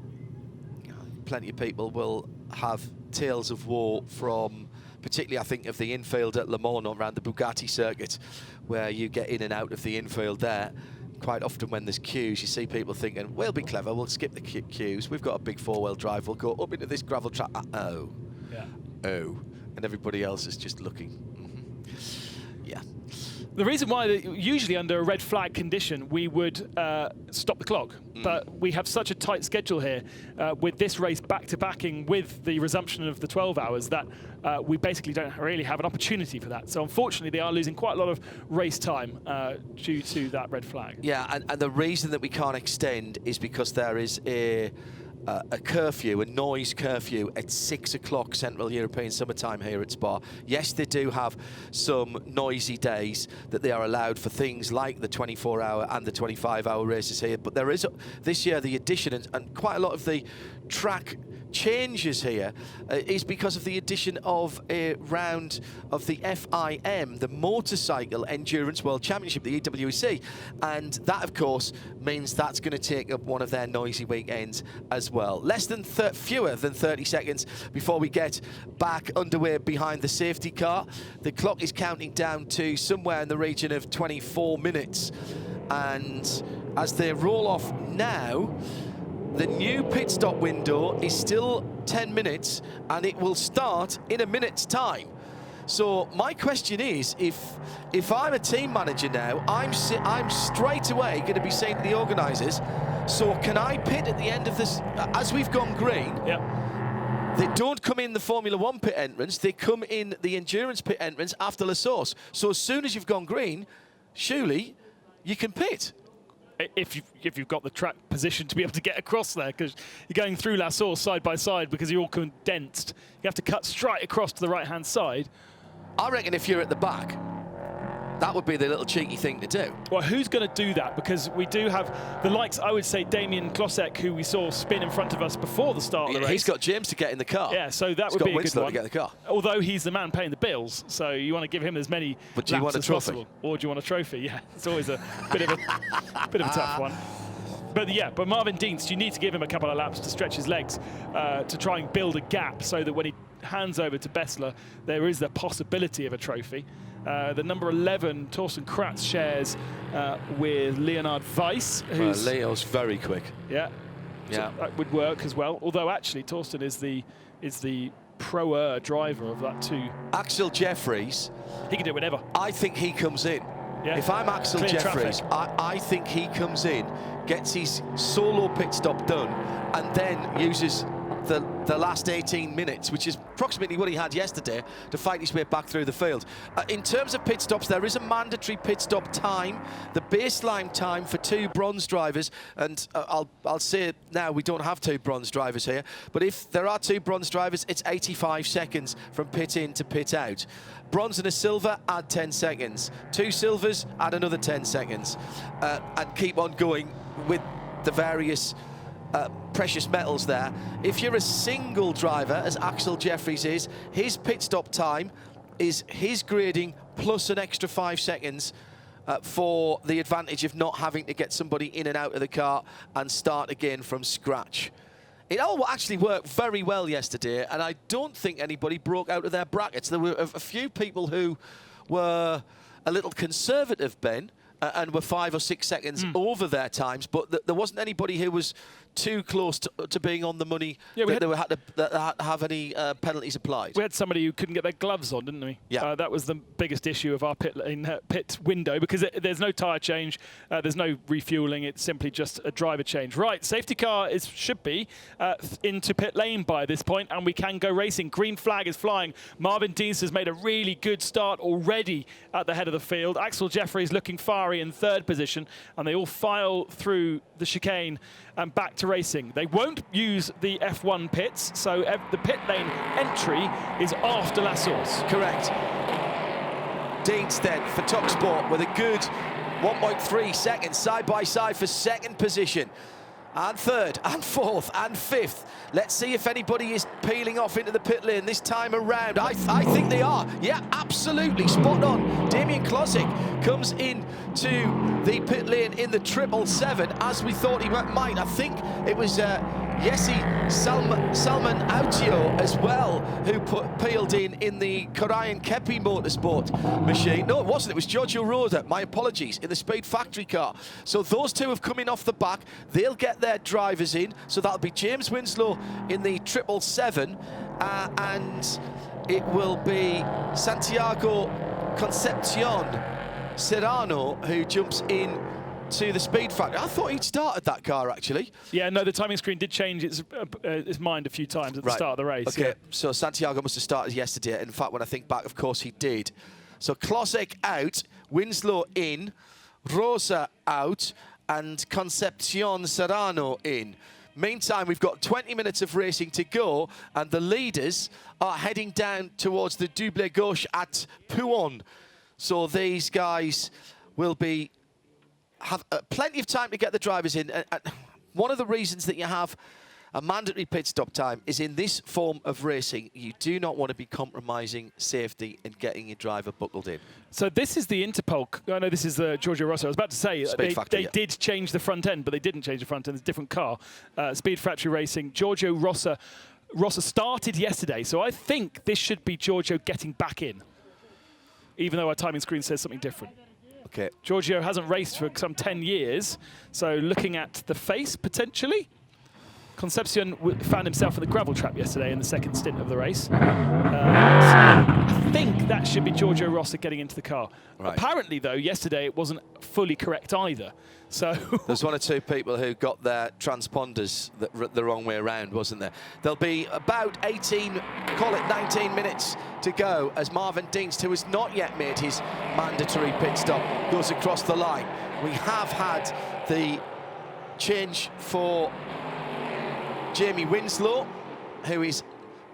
Plenty of people will have tales of woe from, particularly I think of the infield at Le Mans around the Bugatti circuit, where you get in and out of the infield there. Quite often when there's queues, you see people thinking, we'll be clever, we'll skip the queues, we've got a big 4-wheel drive, we'll go up into this gravel track. Oh. Yeah. Oh. And everybody else is just looking. Yeah. The reason why, usually under a red flag condition, we would stop the clock. But we have such a tight schedule here with this race back-to-backing with the resumption of the 12 hours that we basically don't really have an opportunity for that. So unfortunately, they are losing quite a lot of race time due to that red flag. Yeah, and the reason that we can't extend is because there is a curfew, a noise curfew at 6 o'clock Central European summertime here at Spa. Yes, they do have some noisy days that they are allowed for things like the 24-hour and the 25-hour races here, but there is this year the addition, and quite a lot of the track changes here is because of the addition of a round of the FIM, the Motorcycle Endurance World Championship, the EWC, and that of course means that's going to take up one of their noisy weekends as well. Fewer than 30 seconds before we get back underway behind the safety car. The clock is counting down to somewhere in the region of 24 minutes, and as they roll off now, the new pit stop window is still 10 minutes, and it will start in a minute's time. So my question is, if I'm a team manager now, I'm straight away going to be saying to the organisers, so can I pit at the end of this, as we've gone green? Yeah. They don't come in the Formula 1 pit entrance, they come in the endurance pit entrance after La Source. So as soon as you've gone green, surely you can pit. If you've got the track position to be able to get across there, because you're going through La Source side by side because you're all condensed. You have to cut straight across to the right-hand side. I reckon if you're at the back, that would be the little cheeky thing to do. Well, who's going to do that? Because we do have the likes, I would say, Damien Klosek, who we saw spin in front of us before the start of the race. He's got James to get in the car. Yeah, so that would be a good one. To get the car. Although he's the man paying the bills, so you want to give him as many But do you want a laps as trophy? possible. Or do you want a trophy? Yeah, it's always a bit of a tough one. But yeah, but Marvin Dienst, you need to give him a couple of laps to stretch his legs to try and build a gap so that when he hands over to Bessler, there is the possibility of a trophy. The number 11, Thorsten Kratz, shares with Leonard Weiss. Who's, Leo's very quick. Yeah, Yeah, so that would work as well. Although actually, Thorsten is the pro driver of that too. Axel Jeffries, He can do whatever. I think he comes in. Yeah. If I'm Axel Clear Jeffries, I think he comes in, gets his solo pit stop done, and then uses the last 18 minutes, which is approximately what he had yesterday, to fight his way back through the field. In terms of pit stops, there is a mandatory pit stop time, the baseline time for 2 bronze drivers, and I'll say now we don't have 2 bronze drivers here, but if there are 2 bronze drivers, it's 85 seconds from pit in to pit out. Bronze and a silver, add 10 seconds. 2 silvers, add another 10 seconds. And keep on going with the various precious metals there. If you're a single driver, as Axel Jeffries is, his pit stop time is his grading plus an extra 5 seconds for the advantage of not having to get somebody in and out of the car and start again from scratch. It all actually worked very well yesterday, and I don't think anybody broke out of their brackets. There were a few people who were a little conservative, Ben, and were 5 or 6 seconds over their times, but there wasn't anybody who was too close to being on the money that they had to have any penalties applied. We had somebody who couldn't get their gloves on, didn't we? Yeah. That was the biggest issue of our pit window, because there's no tyre change, there's no refueling, it's simply just a driver change. Right, safety car should be into pit lane by this point, and we can go racing. Green flag is flying. Marvin Dienst has made a really good start already at the head of the field. Axel Jeffries looking fiery in 3rd position, and they all file through the chicane and back to racing. They won't use the F1 pits, so the pit lane entry is after La Source. Correct. Dienst then for TalkSport with a good 1.3 seconds side by side for 2nd position. And 3rd, and 4th, and 5th. Let's see if anybody is peeling off into the pit lane this time around. I think they are. Yeah, absolutely. Spot on. Damien Klosek comes in to the pit lane in the 777, as we thought he might. I think it was Jesse Salman Autio as well, who peeled in the Korean Kepi Motorsport machine. No, it wasn't. It was Giorgio Rosa, my apologies, in the Speed Factory car. So those 2 have come in off the back. They'll get their drivers in. So that'll be James Winslow in the 777, and it will be Santiago Concepcion Serrano who jumps in to the Speed Factory. I thought he'd started that car, actually. Yeah, no, the timing screen did change its mind a few times at the start of the race. Okay, yeah. So Santiago must have started yesterday. In fact, when I think back, of course, he did. So Klosek out, Winslow in, Rosa out, and Concepcion Serrano in. Meantime, we've got 20 minutes of racing to go, and the leaders are heading down towards the Double Gauche at Pouon. So these guys will have plenty of time to get the drivers in. One of the reasons that you have a mandatory pit stop time is in this form of racing, you do not want to be compromising safety and getting your driver buckled in. So this is the Interpol. I know this is the Giorgio Rosso. I was about to say they did change the front end, but they didn't change the front end. It's a different car. Speed Factory Racing. Giorgio Rossa started yesterday, so I think this should be Giorgio getting back in, even though our timing screen says something different. Okay. Giorgio hasn't raced for some 10 years, so looking at the face, potentially. Concepcion found himself at the gravel trap yesterday in the second stint of the race. So I think that should be Giorgio Rossi getting into the car. Right. Apparently, though, yesterday it wasn't fully correct either. So there's one or two people who got their transponders the wrong way around, wasn't there? There'll be about 18, call it 19 minutes to go as Marvin Dienst, who has not yet made his mandatory pit stop, goes across the line. We have had the change for Jamie Winslow, who is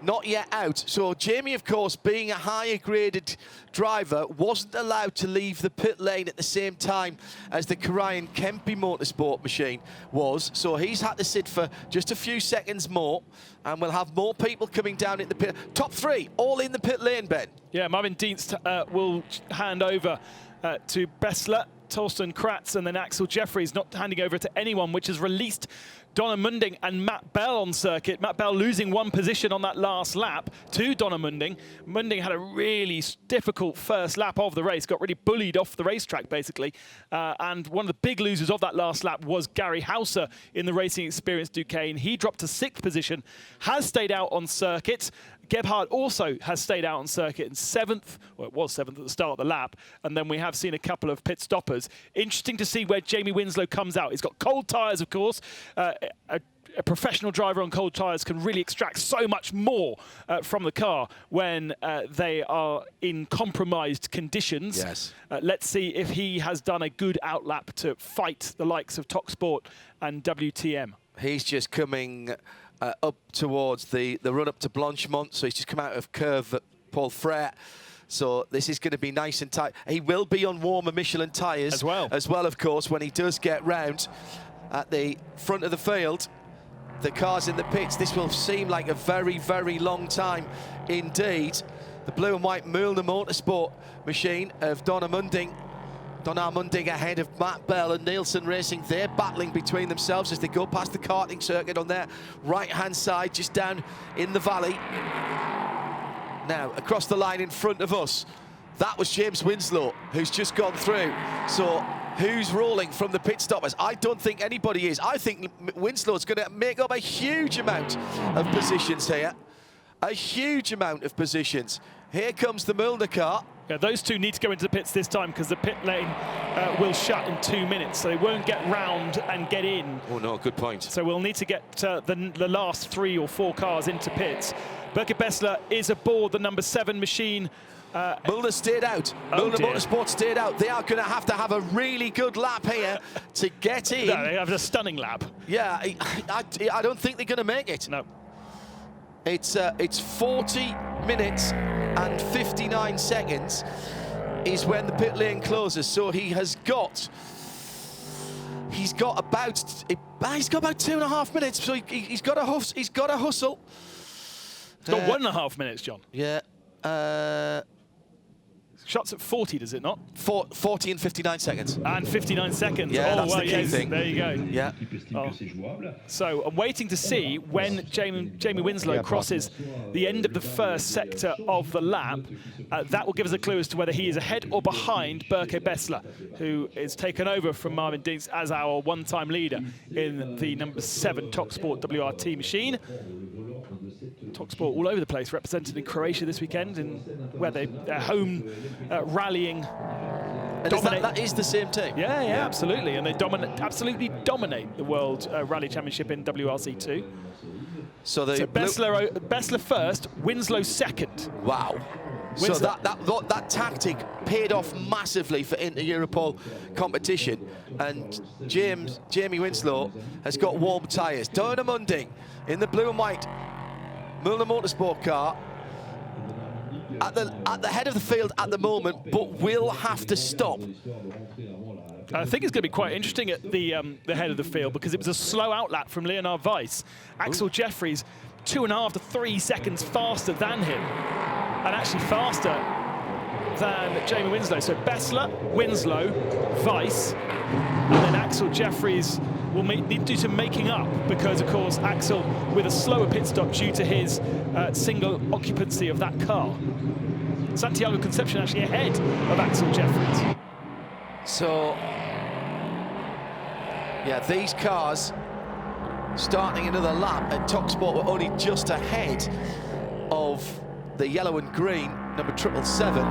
not yet out. So Jamie, of course, being a higher graded driver, wasn't allowed to leave the pit lane at the same time as the Karajan Kempe Motorsport machine was. So he's had to sit for just a few seconds more, and we'll have more people coming down in the pit. Top three, all in the pit lane, Ben. Yeah, Marvin Dienst will hand over to Bessler, Torsten Kratz, and then Axel Jeffries, not handing over to anyone, which has released Donna Munding and Matt Bell on circuit. Matt Bell losing one position on that last lap to Donna Munding. Munding had a really difficult first lap of the race, got really bullied off the racetrack, basically. And one of the big losers of that last lap was Gary Hauser in the Racing Experience Duquesne. He dropped to 6th position, has stayed out on circuit. Gebhardt also has stayed out on circuit in 7th, well, it was 7th at the start of the lap, and then we have seen a couple of pit stoppers. Interesting to see where Jamie Winslow comes out. He's got cold tyres, of course. A professional driver on cold tyres can really extract so much more from the car when they are in compromised conditions. Yes. Let's see if he has done a good outlap to fight the likes of TalkSport and WTM. He's just coming up towards the run up to Blanchemont, so he's just come out of curve at Paul Frere. So this is going to be nice and tight. He will be on warmer Michelin tyres as well, of course, when he does get round at the front of the field. The car's in the pits. This will seem like a very, very long time indeed. The blue and white Mühlner Motorsport machine of Donna Munding ahead of Matt Bell and Nielsen Racing. They're battling between themselves as they go past the karting circuit on their right-hand side, just down in the valley. Now, across the line in front of us, that was James Winslow, who's just gone through. So, who's rolling from the pit stoppers? I don't think anybody is. I think Winslow's going to make up a huge amount of positions here. A huge amount of positions. Here comes the Mühlner car. Yeah, those two need to go into the pits this time because the pit lane will shut in 2 minutes, so they won't get round and get in. Oh no, good point. So we'll need to get the last 3 or 4 cars into pits. Birke Bessler is aboard the number 7 machine. Mühlner stayed out. Mühlner Motorsports stayed out. They are going to have a really good lap here to get in. No, they have a stunning lap. Yeah, I don't think they're going to make it. No. It's 40 minutes and 59 seconds is when the pit lane closes. So he's got about 2.5 minutes. So he's got to hustle. He's got 1.5 minutes, John. Yeah. Shots at 40, does it not? 40 and 59 seconds. And 59 seconds. Yeah, that's the key thing. There you go. Yeah. Oh. So I'm waiting to see when Jamie Winslow crosses the end of the first sector of the lap. That will give us a clue as to whether he is ahead or behind Birke Bessler, who is taken over from Marvin Dienst as our one-time leader in the number 7 TalkSport WRT machine. TalkSport all over the place, represented in Croatia this weekend, where they're home rallying. And that is the same team? Yeah, absolutely. And they absolutely dominate the World Rally Championship in WRC2. So Bessler first, Winslow second. Wow. Winslow. So that tactic paid off massively for inter-Europol competition. And Jamie Winslow has got warm tyres. Donna Munding in the blue and white Mühlner Motorsport car at the head of the field at the moment, but will have to stop. I think it's going to be quite interesting at the head of the field because it was a slow outlap from Leonard Weiss. Axel Jeffries 2.5 to 3 seconds faster than him, and actually faster than Jamie Winslow. So Bessler, Winslow, Weiss, and then Axel Jeffries will need to do some making up because, of course, Axel with a slower pit stop due to his single occupancy of that car. Santiago Concepcion actually ahead of Axel Jeffries. So, yeah, these cars starting another lap, and TalkSport were only just ahead of the yellow and green, number 777,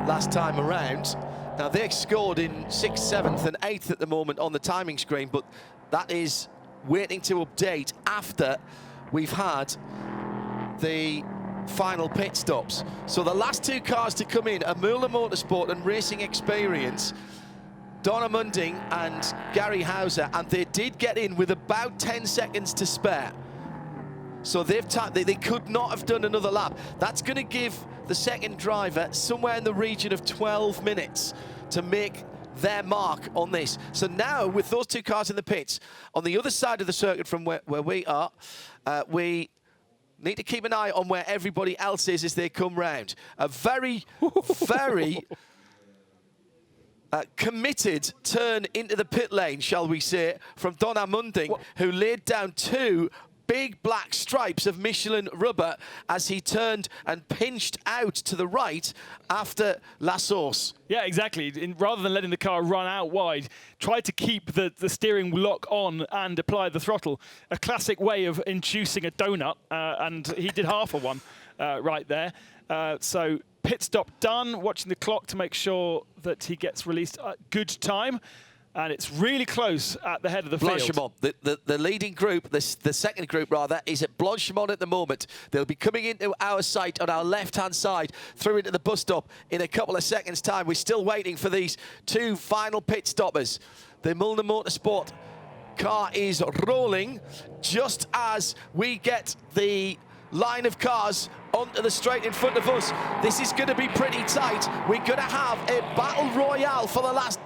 last time around. Now, they scored in 6th, 7th and 8th at the moment on the timing screen, but that is waiting to update after we've had the final pit stops. So the last 2 cars to come in are Müller Motorsport and Racing Experience, Donna Munding and Gary Hauser, and they did get in with about 10 seconds to spare. So they could not have done another lap. That's going to give the second driver somewhere in the region of 12 minutes to make their mark on this. So now, with those 2 cars in the pits, on the other side of the circuit from where we are, we need to keep an eye on where everybody else is as they come round. A very, very committed turn into the pit lane, shall we say, from Donna Munding, who laid down 2 big black stripes of Michelin rubber as he turned and pinched out to the right after La Source. Yeah, exactly. Rather than letting the car run out wide, tried to keep the steering lock on and apply the throttle. A classic way of inducing a donut, and he did half of one right there. So pit stop done, watching the clock to make sure that he gets released at good time. And it's really close at the head of the field. The leading group, the second group rather, is at Blanchimont at the moment. They'll be coming into our sight on our left-hand side through into the bus stop in a couple of seconds' time. We're still waiting for these 2 final pit stoppers. The Müller Motorsport car is rolling just as we get the line of cars onto the straight in front of us. This is going to be pretty tight. We're going to have a battle royale for the last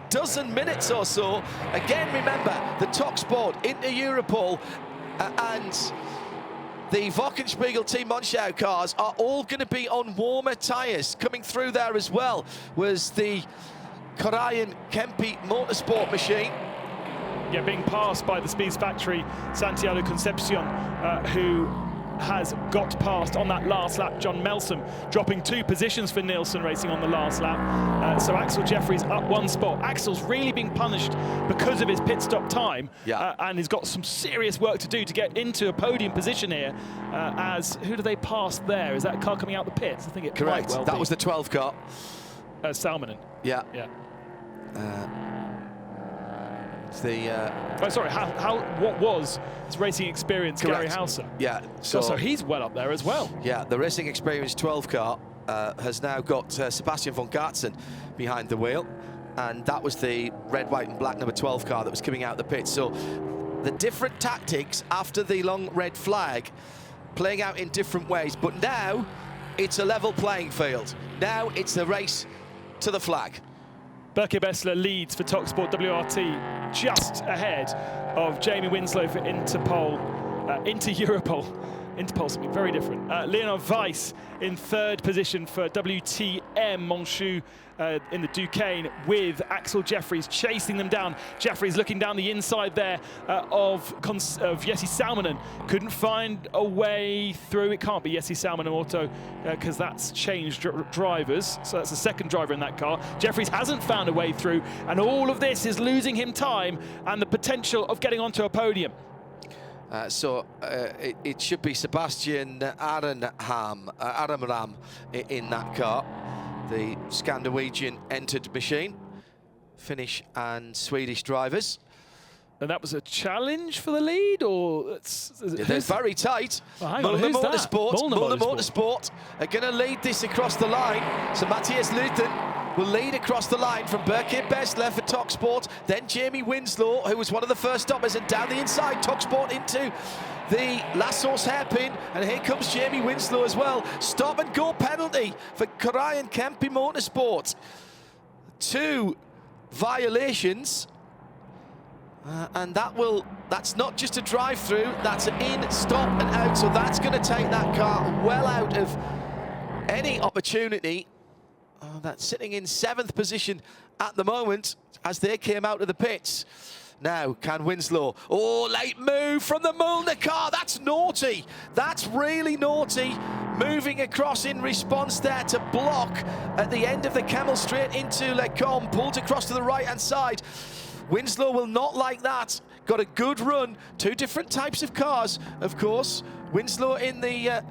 dozen minutes or so. Again, remember, the TalkSport into Europol and the Wochenspiegel Team Monschau cars are all going to be on warmer tyres. Coming through there as well was the Korean Kempe Motorsport machine. Yeah, being passed by the Speeds Factory, Santiago Concepcion, who has got past on that last lap John Melsom, dropping 2 positions for Nielsen Racing on the last lap. So Axel Jeffries up 1 spot. Axel's really being punished because of his pit stop time, and he's got some serious work to do to get into a podium position here. As who do they pass there? Is that a car coming out the pits? I think it correct. Might well that be. was the 12 car. Salmonen. Yeah. Yeah. Sorry, what was his racing experience, correct. Gary Hauser? Yeah. So he's well up there as well. Yeah, the Racing Experience 12 car has now got Sebastian von Gartzen behind the wheel, and that was the red, white and black number 12 car that was coming out the pits. So the different tactics after the long red flag playing out in different ways, but now it's a level playing field. Now it's the race to the flag. Berke Bessler leads for TalkSport WRT, just ahead of Jamie Winslow for Europol. Interpol, something very different. Leonard Weiss in 3rd position for WTM Monchou in the Duquesne, with Axel Jeffries chasing them down. Jeffries looking down the inside there of Jesse Salmonen. Couldn't find a way through. It can't be Jesse Salmonen Auto because that's changed drivers. So that's the second driver in that car. Jeffries hasn't found a way through, and all of this is losing him time and the potential of getting onto a podium. It should be Sebastian Aramram in that car, the Scandinavian entered machine, Finnish and Swedish drivers. And that was a challenge for the lead, or they're very tight. Müller Motorsport are going to lead this across the line. So Matthias Luthen will lead across the line from Berke Bessler for TalkSport, then Jamie Winslow, who was one of the first stoppers, and down the inside, TalkSport into the La Source hairpin, and here comes Jamie Winslow as well. Stop and go penalty for Korean Kempe Motorsport. 2 violations. And that's not just a drive-through, that's an in, stop and out. So that's going to take that car well out of any opportunity. That's sitting in 7th position at the moment as they came out of the pits. Now, can Winslow? Oh, late move from the Müller car. That's naughty. That's really naughty. Moving across in response there to block at the end of the Kemmel Straight into Lecombe. Pulled across to the right-hand side. Winslow will not like that. Got a good run. Two different types of cars, of course. Winslow in the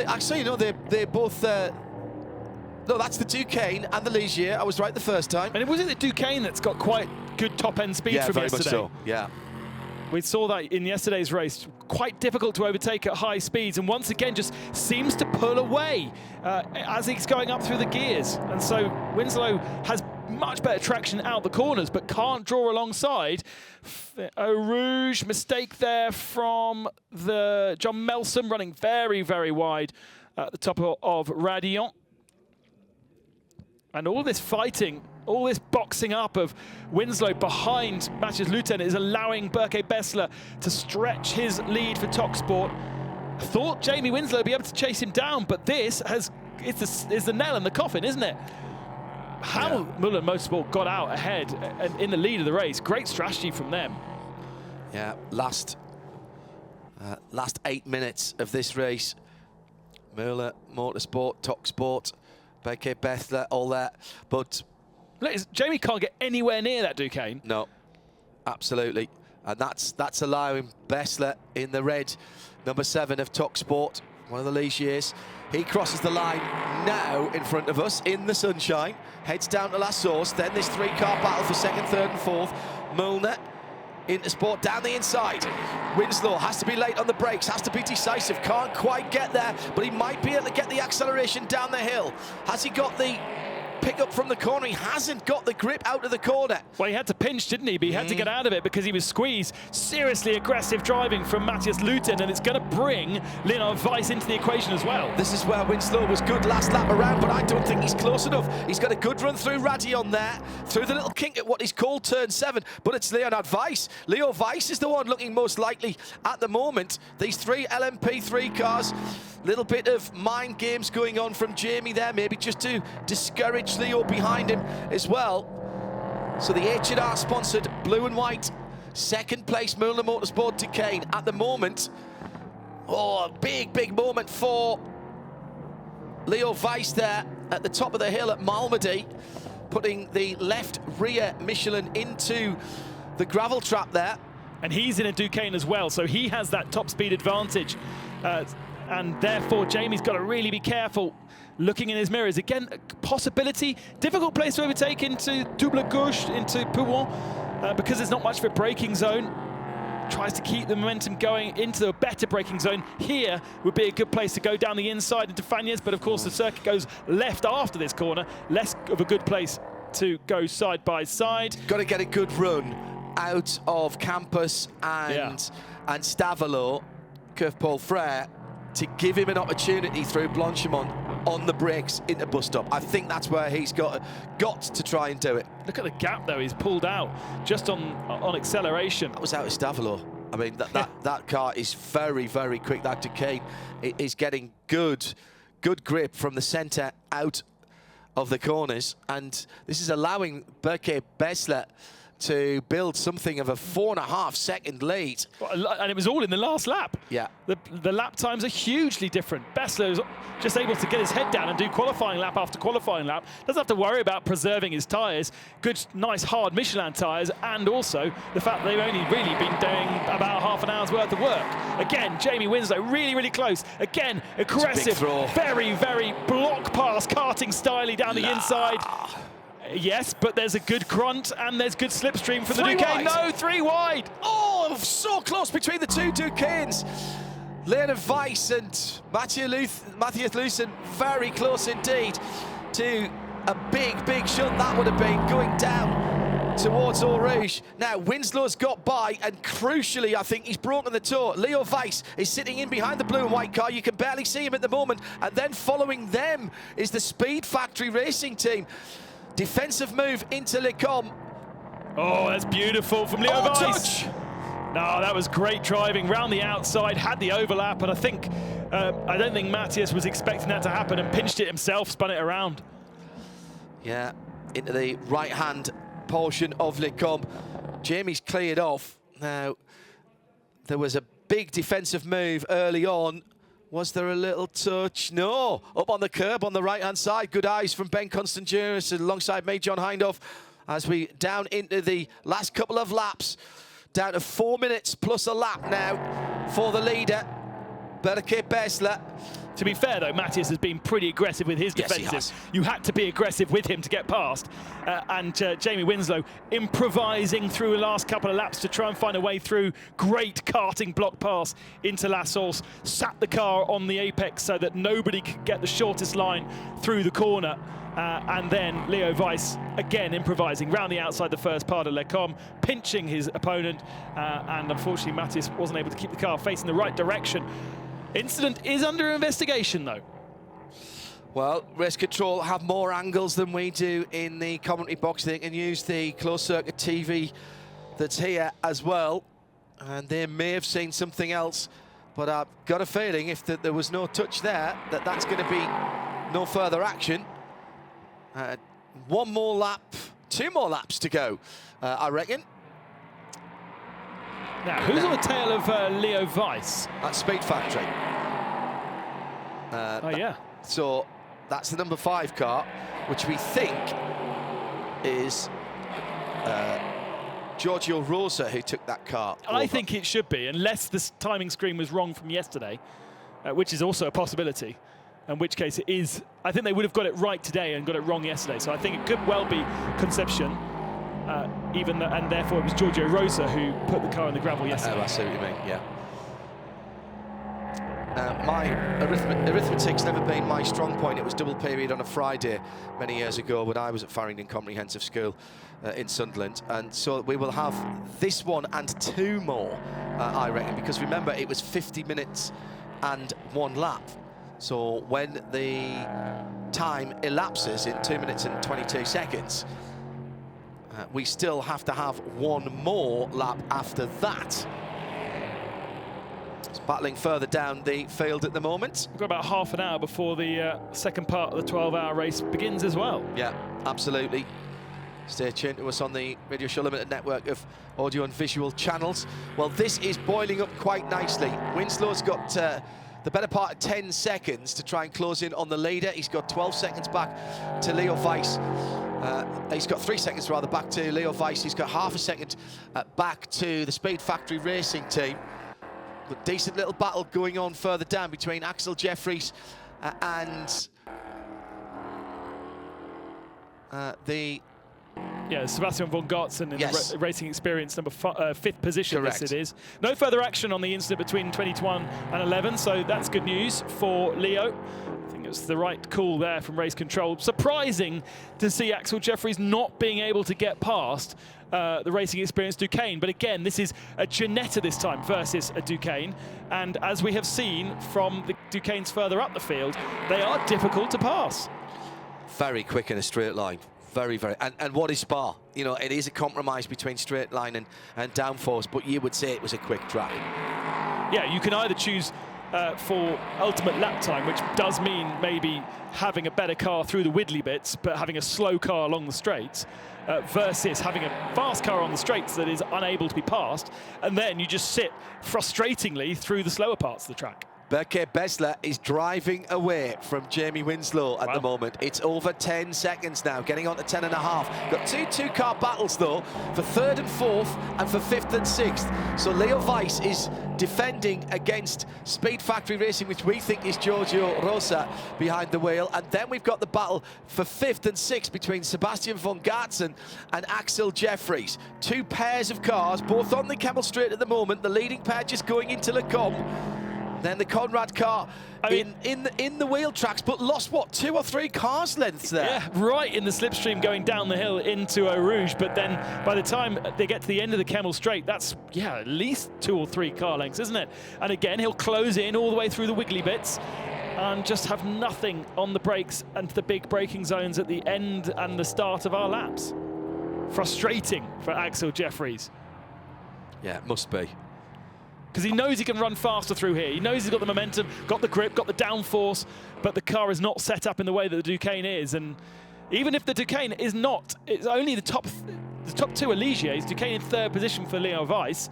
actually, no, they're both. No, that's the Duquesne and the Ligier. I was right the first time. And was it the Duquesne that's got quite good top-end speed from very yesterday? much so. Yeah. We saw that in yesterday's race. Quite difficult to overtake at high speeds, and once again just seems to pull away as he's going up through the gears. And so Winslow has much better traction out the corners, but can't draw alongside. Eau Rouge, mistake there from the John Melson, running very, very wide at the top of Radillon. And all this fighting, all this boxing up of Winslow behind Matthias Luten is allowing Berke Bessler to stretch his lead for TalkSport. I thought Jamie Winslow would be able to chase him down, but this is the nail in the coffin, isn't it? How Mullen Motorsport got out ahead and in the lead of the race. Great strategy from them. Yeah, last 8 minutes of this race. Mullen Motorsport, TalkSport, Berke Bessler, all that. But Jamie can't get anywhere near that Duquesne. No, absolutely. And that's allowing Bessler in the red, number 7 of TalkSport, one of the Ligiers. He crosses the line now in front of us in the sunshine, heads down to La Source, then this 3-car battle for 2nd, 3rd and 4th. Mulner into sport down the inside. Winslow has to be late on the brakes, has to be decisive, can't quite get there, but he might be able to get the acceleration down the hill. Has he got the pick up from the corner? He hasn't got the grip out of the corner. Well, he had to pinch, didn't he? But he had to get out of it because he was squeezed. Seriously aggressive driving from Matthias Luten, and it's going to bring Leonard Weiss into the equation as well. This is where Winslow was good last lap around, but I don't think he's close enough. He's got a good run through Radillon there, through the little kink at what is called turn 7, but it's Leonard Weiss. Leo Weiss is the one looking most likely at the moment. These 3 LMP3 cars, little bit of mind games going on from Jamie there, maybe just to discourage Leo behind him as well. So the H&R sponsored blue and white, 2nd place Mullen Motorsport Duquesne at the moment. Oh, a big moment for Leo Weiss there at the top of the hill at Malmedy, putting the left rear Michelin into the gravel trap there. And he's in a Duquesne as well, so he has that top speed advantage. And therefore, Jamie's got to really be careful looking in his mirrors. Again, a possibility, difficult place to overtake into Double Gauche, into Pouon, because there's not much of a braking zone. Tries to keep the momentum going into a better braking zone. Here would be a good place to go down the inside into Fagnes, but of course the circuit goes left after this corner. Less of a good place to go side by side. Got to get a good run out of Campus and Stavelot, Curve Paul Frere, to give him an opportunity through Blanchimont on the brakes into bus stop. I think that's where he's got to try and do it. Look at the gap though, he's pulled out just on acceleration. That was out of Stavelot. I mean, that car is very, very quick. That Duquesne is getting good grip from the centre out of the corners, and this is allowing Berke Bessler to build something of a 4.5 second lead. And it was all in the last lap. Yeah. The lap times are hugely different. Bessler is just able to get his head down and do qualifying lap after qualifying lap. Doesn't have to worry about preserving his tyres. Good, nice, hard Michelin tyres, and also the fact that they've only really been doing about half an hour's worth of work. Again, Jamie Winslow really, really close. Again, aggressive, very, very block pass, karting styly down the inside. Yes, but there's a good grunt and there's good slipstream for the Duquesne. No, 3 wide. Oh, so close between the two Duquesnes. Leonard Weiss and Matthias Lucen, very close indeed to a big shunt that would have been going down towards Eau Rouge. Now, Winslow's got by, and crucially, I think he's broken the toe. Leo Weiss is sitting in behind the blue and white car. You can barely see him at the moment. And then following them is the Speed Factory Racing team. Defensive move into Lecombe. Oh, that's beautiful from Leo Weiss. No, that was great driving round the outside, had the overlap, and I don't think Matthias was expecting that to happen and pinched it himself, spun it around. Yeah, into the right-hand portion of Lecombe. Jamie's cleared off. Now, there was a big defensive move early on. Was there a little touch? No. Up on the curb on the right-hand side. Good eyes from Ben Constantinos alongside Mate John Hindhoff. as we down into the last couple of laps. Down to 4 minutes plus a lap now for the leader, Berke Besler. To be fair, though, Matthias has been pretty aggressive with his Yes, he defensive. has. You had to be aggressive with him to get past. And Jamie Winslow improvising through the last couple of laps to try and find a way through. Great karting block pass into La Source. Sat the car on the apex so that nobody could get the shortest line through the corner. And then Leo Weiss, again, improvising round the outside the first part of Le Com, pinching his opponent. And unfortunately, Matthias wasn't able to keep the car facing the right direction. Incident is under investigation, though. Well, Race Control have more angles than we do in the commentary box. They can use the closed-circuit TV that's here as well. And they may have seen something else. But I've got a feeling if there was no touch there, that's going to be no further action. One more lap, 2 more laps to go, I reckon. Now, who's on the tail of Leo Weiss? That's Speed Factory. Yeah. So that's the number 5 car, which we think is Giorgio Rosa who took that car. I think it should be, unless the timing screen was wrong from yesterday, which is also a possibility. In which case it is, I think they would have got it right today and got it wrong yesterday. So I think it could well be Concepcion, and therefore it was Giorgio Rosa who put the car in the gravel yesterday. Oh, I see what you mean, yeah. My arithmetic's never been my strong point. It was double period on a Friday many years ago when I was at Farringdon Comprehensive School in Sunderland. And so we will have this one and 2 more, I reckon, because remember, it was 50 minutes and 1 lap. So when the time elapses in 2 minutes and 22 seconds, we still have to have 1 more lap after that. It's battling further down the field at the moment. We've got about half an hour before the second part of the 12-hour race begins as well. Yeah, absolutely. Stay tuned to us on the Radio Show Limited network of audio and visual channels. Well, this is boiling up quite nicely. Winslow's got the better part of 10 seconds to try and close in on the leader. He's got 12 seconds back to Leo Weiss. He's got 3 seconds rather back to Leo Weiss. He's got half a second back to the Speed Factory Racing team. A decent little battle going on further down between Axel Jeffries and the... Yeah, Sebastian von Gartzen in yes. the racing experience, number 5th position. Correct. This it is. No further action on the incident between 21 and 11, so that's good news for Leo. I think it was the right call there from Race Control. Surprising to see Axel Jeffries not being able to get past the racing experience Duquesne. But again, this is a Ginetta this time versus a Duquesne. And as we have seen from the Duquesnes further up the field, they are difficult to pass. Very quick in a straight line. Very, very, and what is Spa? You know, it is a compromise between straight line and downforce, but you would say it was a quick track. Yeah, you can either choose for ultimate lap time, which does mean maybe having a better car through the widdly bits, but having a slow car along the straights, versus having a fast car on the straights that is unable to be passed, and then you just sit frustratingly through the slower parts of the track. Berke Besler is driving away from Jamie Winslow at the moment. It's over 10 seconds now, getting on to 10.5. Got 2 two-car battles, though, for 3rd and 4th and for 5th and 6th. So Leo Weiss is defending against Speed Factory Racing, which we think is Giorgio Rosa behind the wheel. And then we've got the battle for 5th and 6th between Sebastian von Gartzen and Axel Jeffries. 2 pairs of cars, both on the Camel Straight at the moment. The leading pair just going into Le Com. Then the Conrad car in the wheel tracks, but lost, what, 2 or 3 cars lengths there? Yeah, right in the slipstream going down the hill into Eau Rouge, but then by the time they get to the end of the Camel Straight, that's, yeah, at least 2 or 3 car lengths, isn't it? And again, he'll close in all the way through the wiggly bits and just have nothing on the brakes and the big braking zones at the end and the start of our laps. Frustrating for Axel Jeffries. Yeah, it must be. Because he knows he can run faster through here. He knows he's got the momentum, got the grip, got the downforce, but the car is not set up in the way that the Duquesne is. And even if the Duquesne is not, it's only the top 2 are Ligiers. Duquesne in 3rd position for Leo Weiss.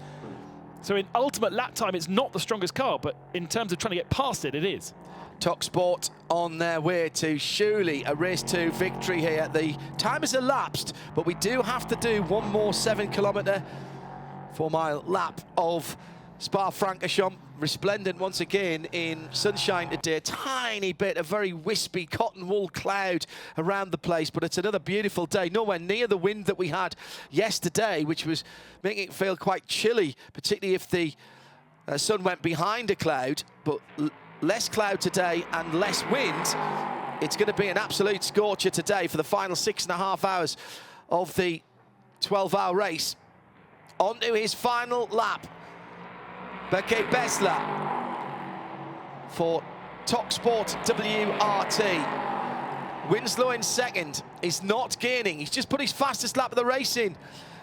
So in ultimate lap time, it's not the strongest car, but in terms of trying to get past it, it is. TalkSport on their way to surely a race 2 victory here. The time has elapsed, but we do have to do one more 7-kilometre, 4-mile lap of Spa Francorchamps. Resplendent once again in sunshine today. Tiny bit of very wispy cotton wool cloud around the place, but it's another beautiful day. Nowhere near the wind that we had yesterday, which was making it feel quite chilly, particularly if the sun went behind a cloud. But less cloud today and less wind. It's going to be an absolute scorcher today for the final 6.5 hours of the 12-hour race. On to his final lap. Berke Bessler for TalkSport WRT. Winslow in second is not gaining. He's just put his fastest lap of the race in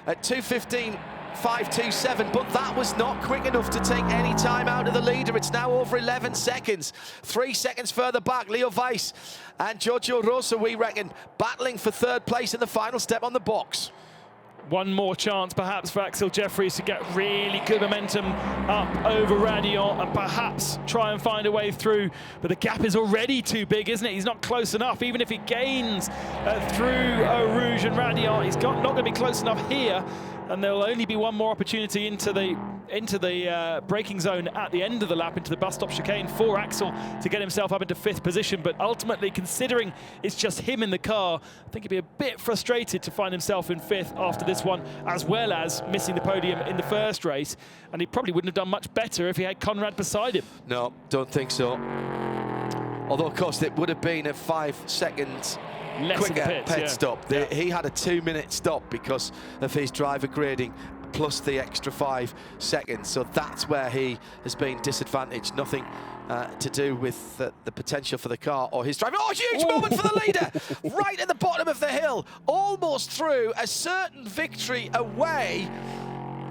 at 2:15.527, but that was not quick enough to take any time out of the leader. It's now over 11 seconds. 3 seconds further back, Leo Weiss and Giorgio Rosa, we reckon, battling for third place in the final step on the box. One more chance perhaps for Axel Jeffries to get really good momentum up over Radion and perhaps try and find a way through, but the gap is already too big, isn't it? He's not close enough. Even if he gains through Eau Rouge and Radion, he's not going to be close enough here, and there'll only be one more opportunity into the braking zone at the end of the lap, into the bus stop chicane for Axel to get himself up into 5th position. But ultimately, considering it's just him in the car, I think he'd be a bit frustrated to find himself in 5th after this one, as well as missing the podium in the first race. And he probably wouldn't have done much better if he had Conrad beside him. No, don't think so. Although, of course, it would have been a 5 seconds Less quicker pits, pit stop. He had a 2-minute stop because of his driver grading, plus the extra 5 seconds. So that's where he has been disadvantaged. Nothing to do with the potential for the car or his driver. Oh, huge moment for the leader! Right at the bottom of the hill, almost through, a certain victory away.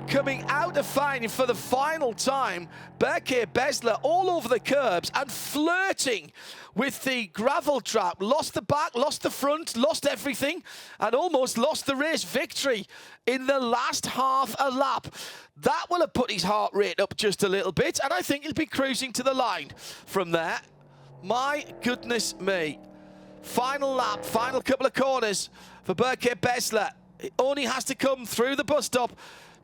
Coming out of fine for the final time, Berke Bessler all over the curbs and flirting with the gravel trap. Lost the back, lost the front, lost everything, and almost lost the race. Victory in the last half a lap. That will have put his heart rate up just a little bit, and I think he'll be cruising to the line from there. My goodness me. Final lap, final couple of corners for Berke Bessler. It only has to come through the bus stop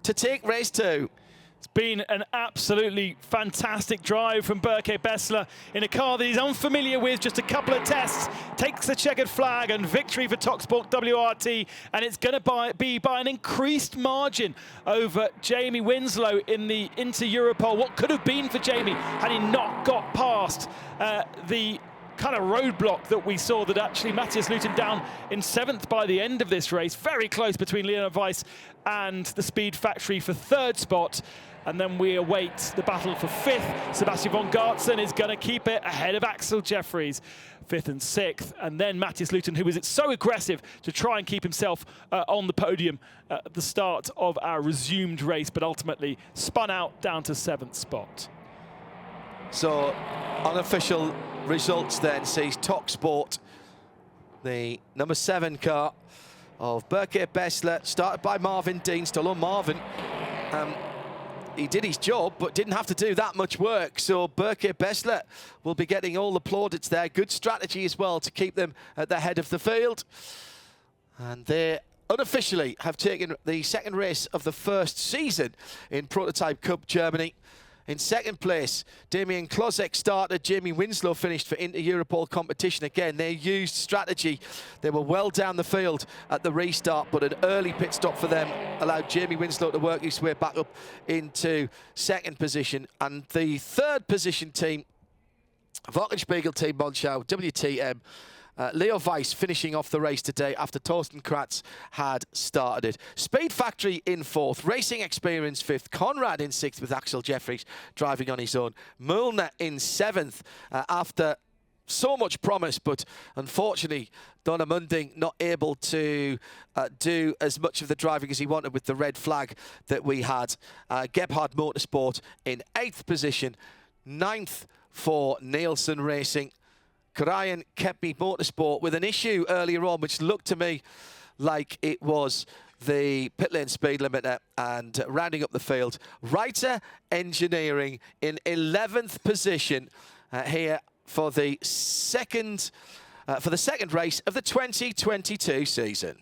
to take race 2. It's been an absolutely fantastic drive from Berke Bessler in a car that he's unfamiliar with. Just a couple of tests, takes the checkered flag, and victory for TalkSport WRT, and it's going to be by an increased margin over Jamie Winslow in the Inter-Europol. What could have been for Jamie had he not got past the kind of roadblock that we saw that actually Matthias Luton down in 7th by the end of this race. Very close between Leo Weiss and the Speed Factory for 3rd spot. And then we await the battle for 5th. Sebastian von Gartzen is going to keep it ahead of Axel Jeffries, 5th and 6th. And then Matthias Luton, who was so aggressive to try and keep himself on the podium at the start of our resumed race, but ultimately spun out down to 7th spot. So, unofficial results then sees TalkSport, the number 7 car of Berke Bessler, started by Marvin Dean. Still on Marvin. He did his job, but didn't have to do that much work. So Berke Bessler will be getting all the plaudits there. Good strategy as well to keep them at the head of the field. And they unofficially have taken the 2nd race of the 1st season in Prototype Cup Germany. In 2nd place, Damien Klosek started. Jamie Winslow finished for Inter-Europol competition. Again, they used strategy. They were well down the field at the restart, but an early pit stop for them allowed Jamie Winslow to work his way back up into 2nd position. And the 3rd position team, Wochenspiegel Team Monschau, WTM, Leo Weiss finishing off the race today after Torsten Kratz had started it. Speed Factory in 4th, Racing Experience 5th, Conrad in 6th with Axel Jeffries driving on his own. Müllner in 7th after so much promise, but unfortunately Donna Munding not able to do as much of the driving as he wanted with the red flag that we had. Gebhard Motorsport in 8th position, 9th for Nielsen Racing. Karajan Kepmi Motorsport with an issue earlier on, which looked to me like it was the pit lane speed limiter, and rounding up the field, Reiter Engineering in 11th position here for the second race of the 2022 season.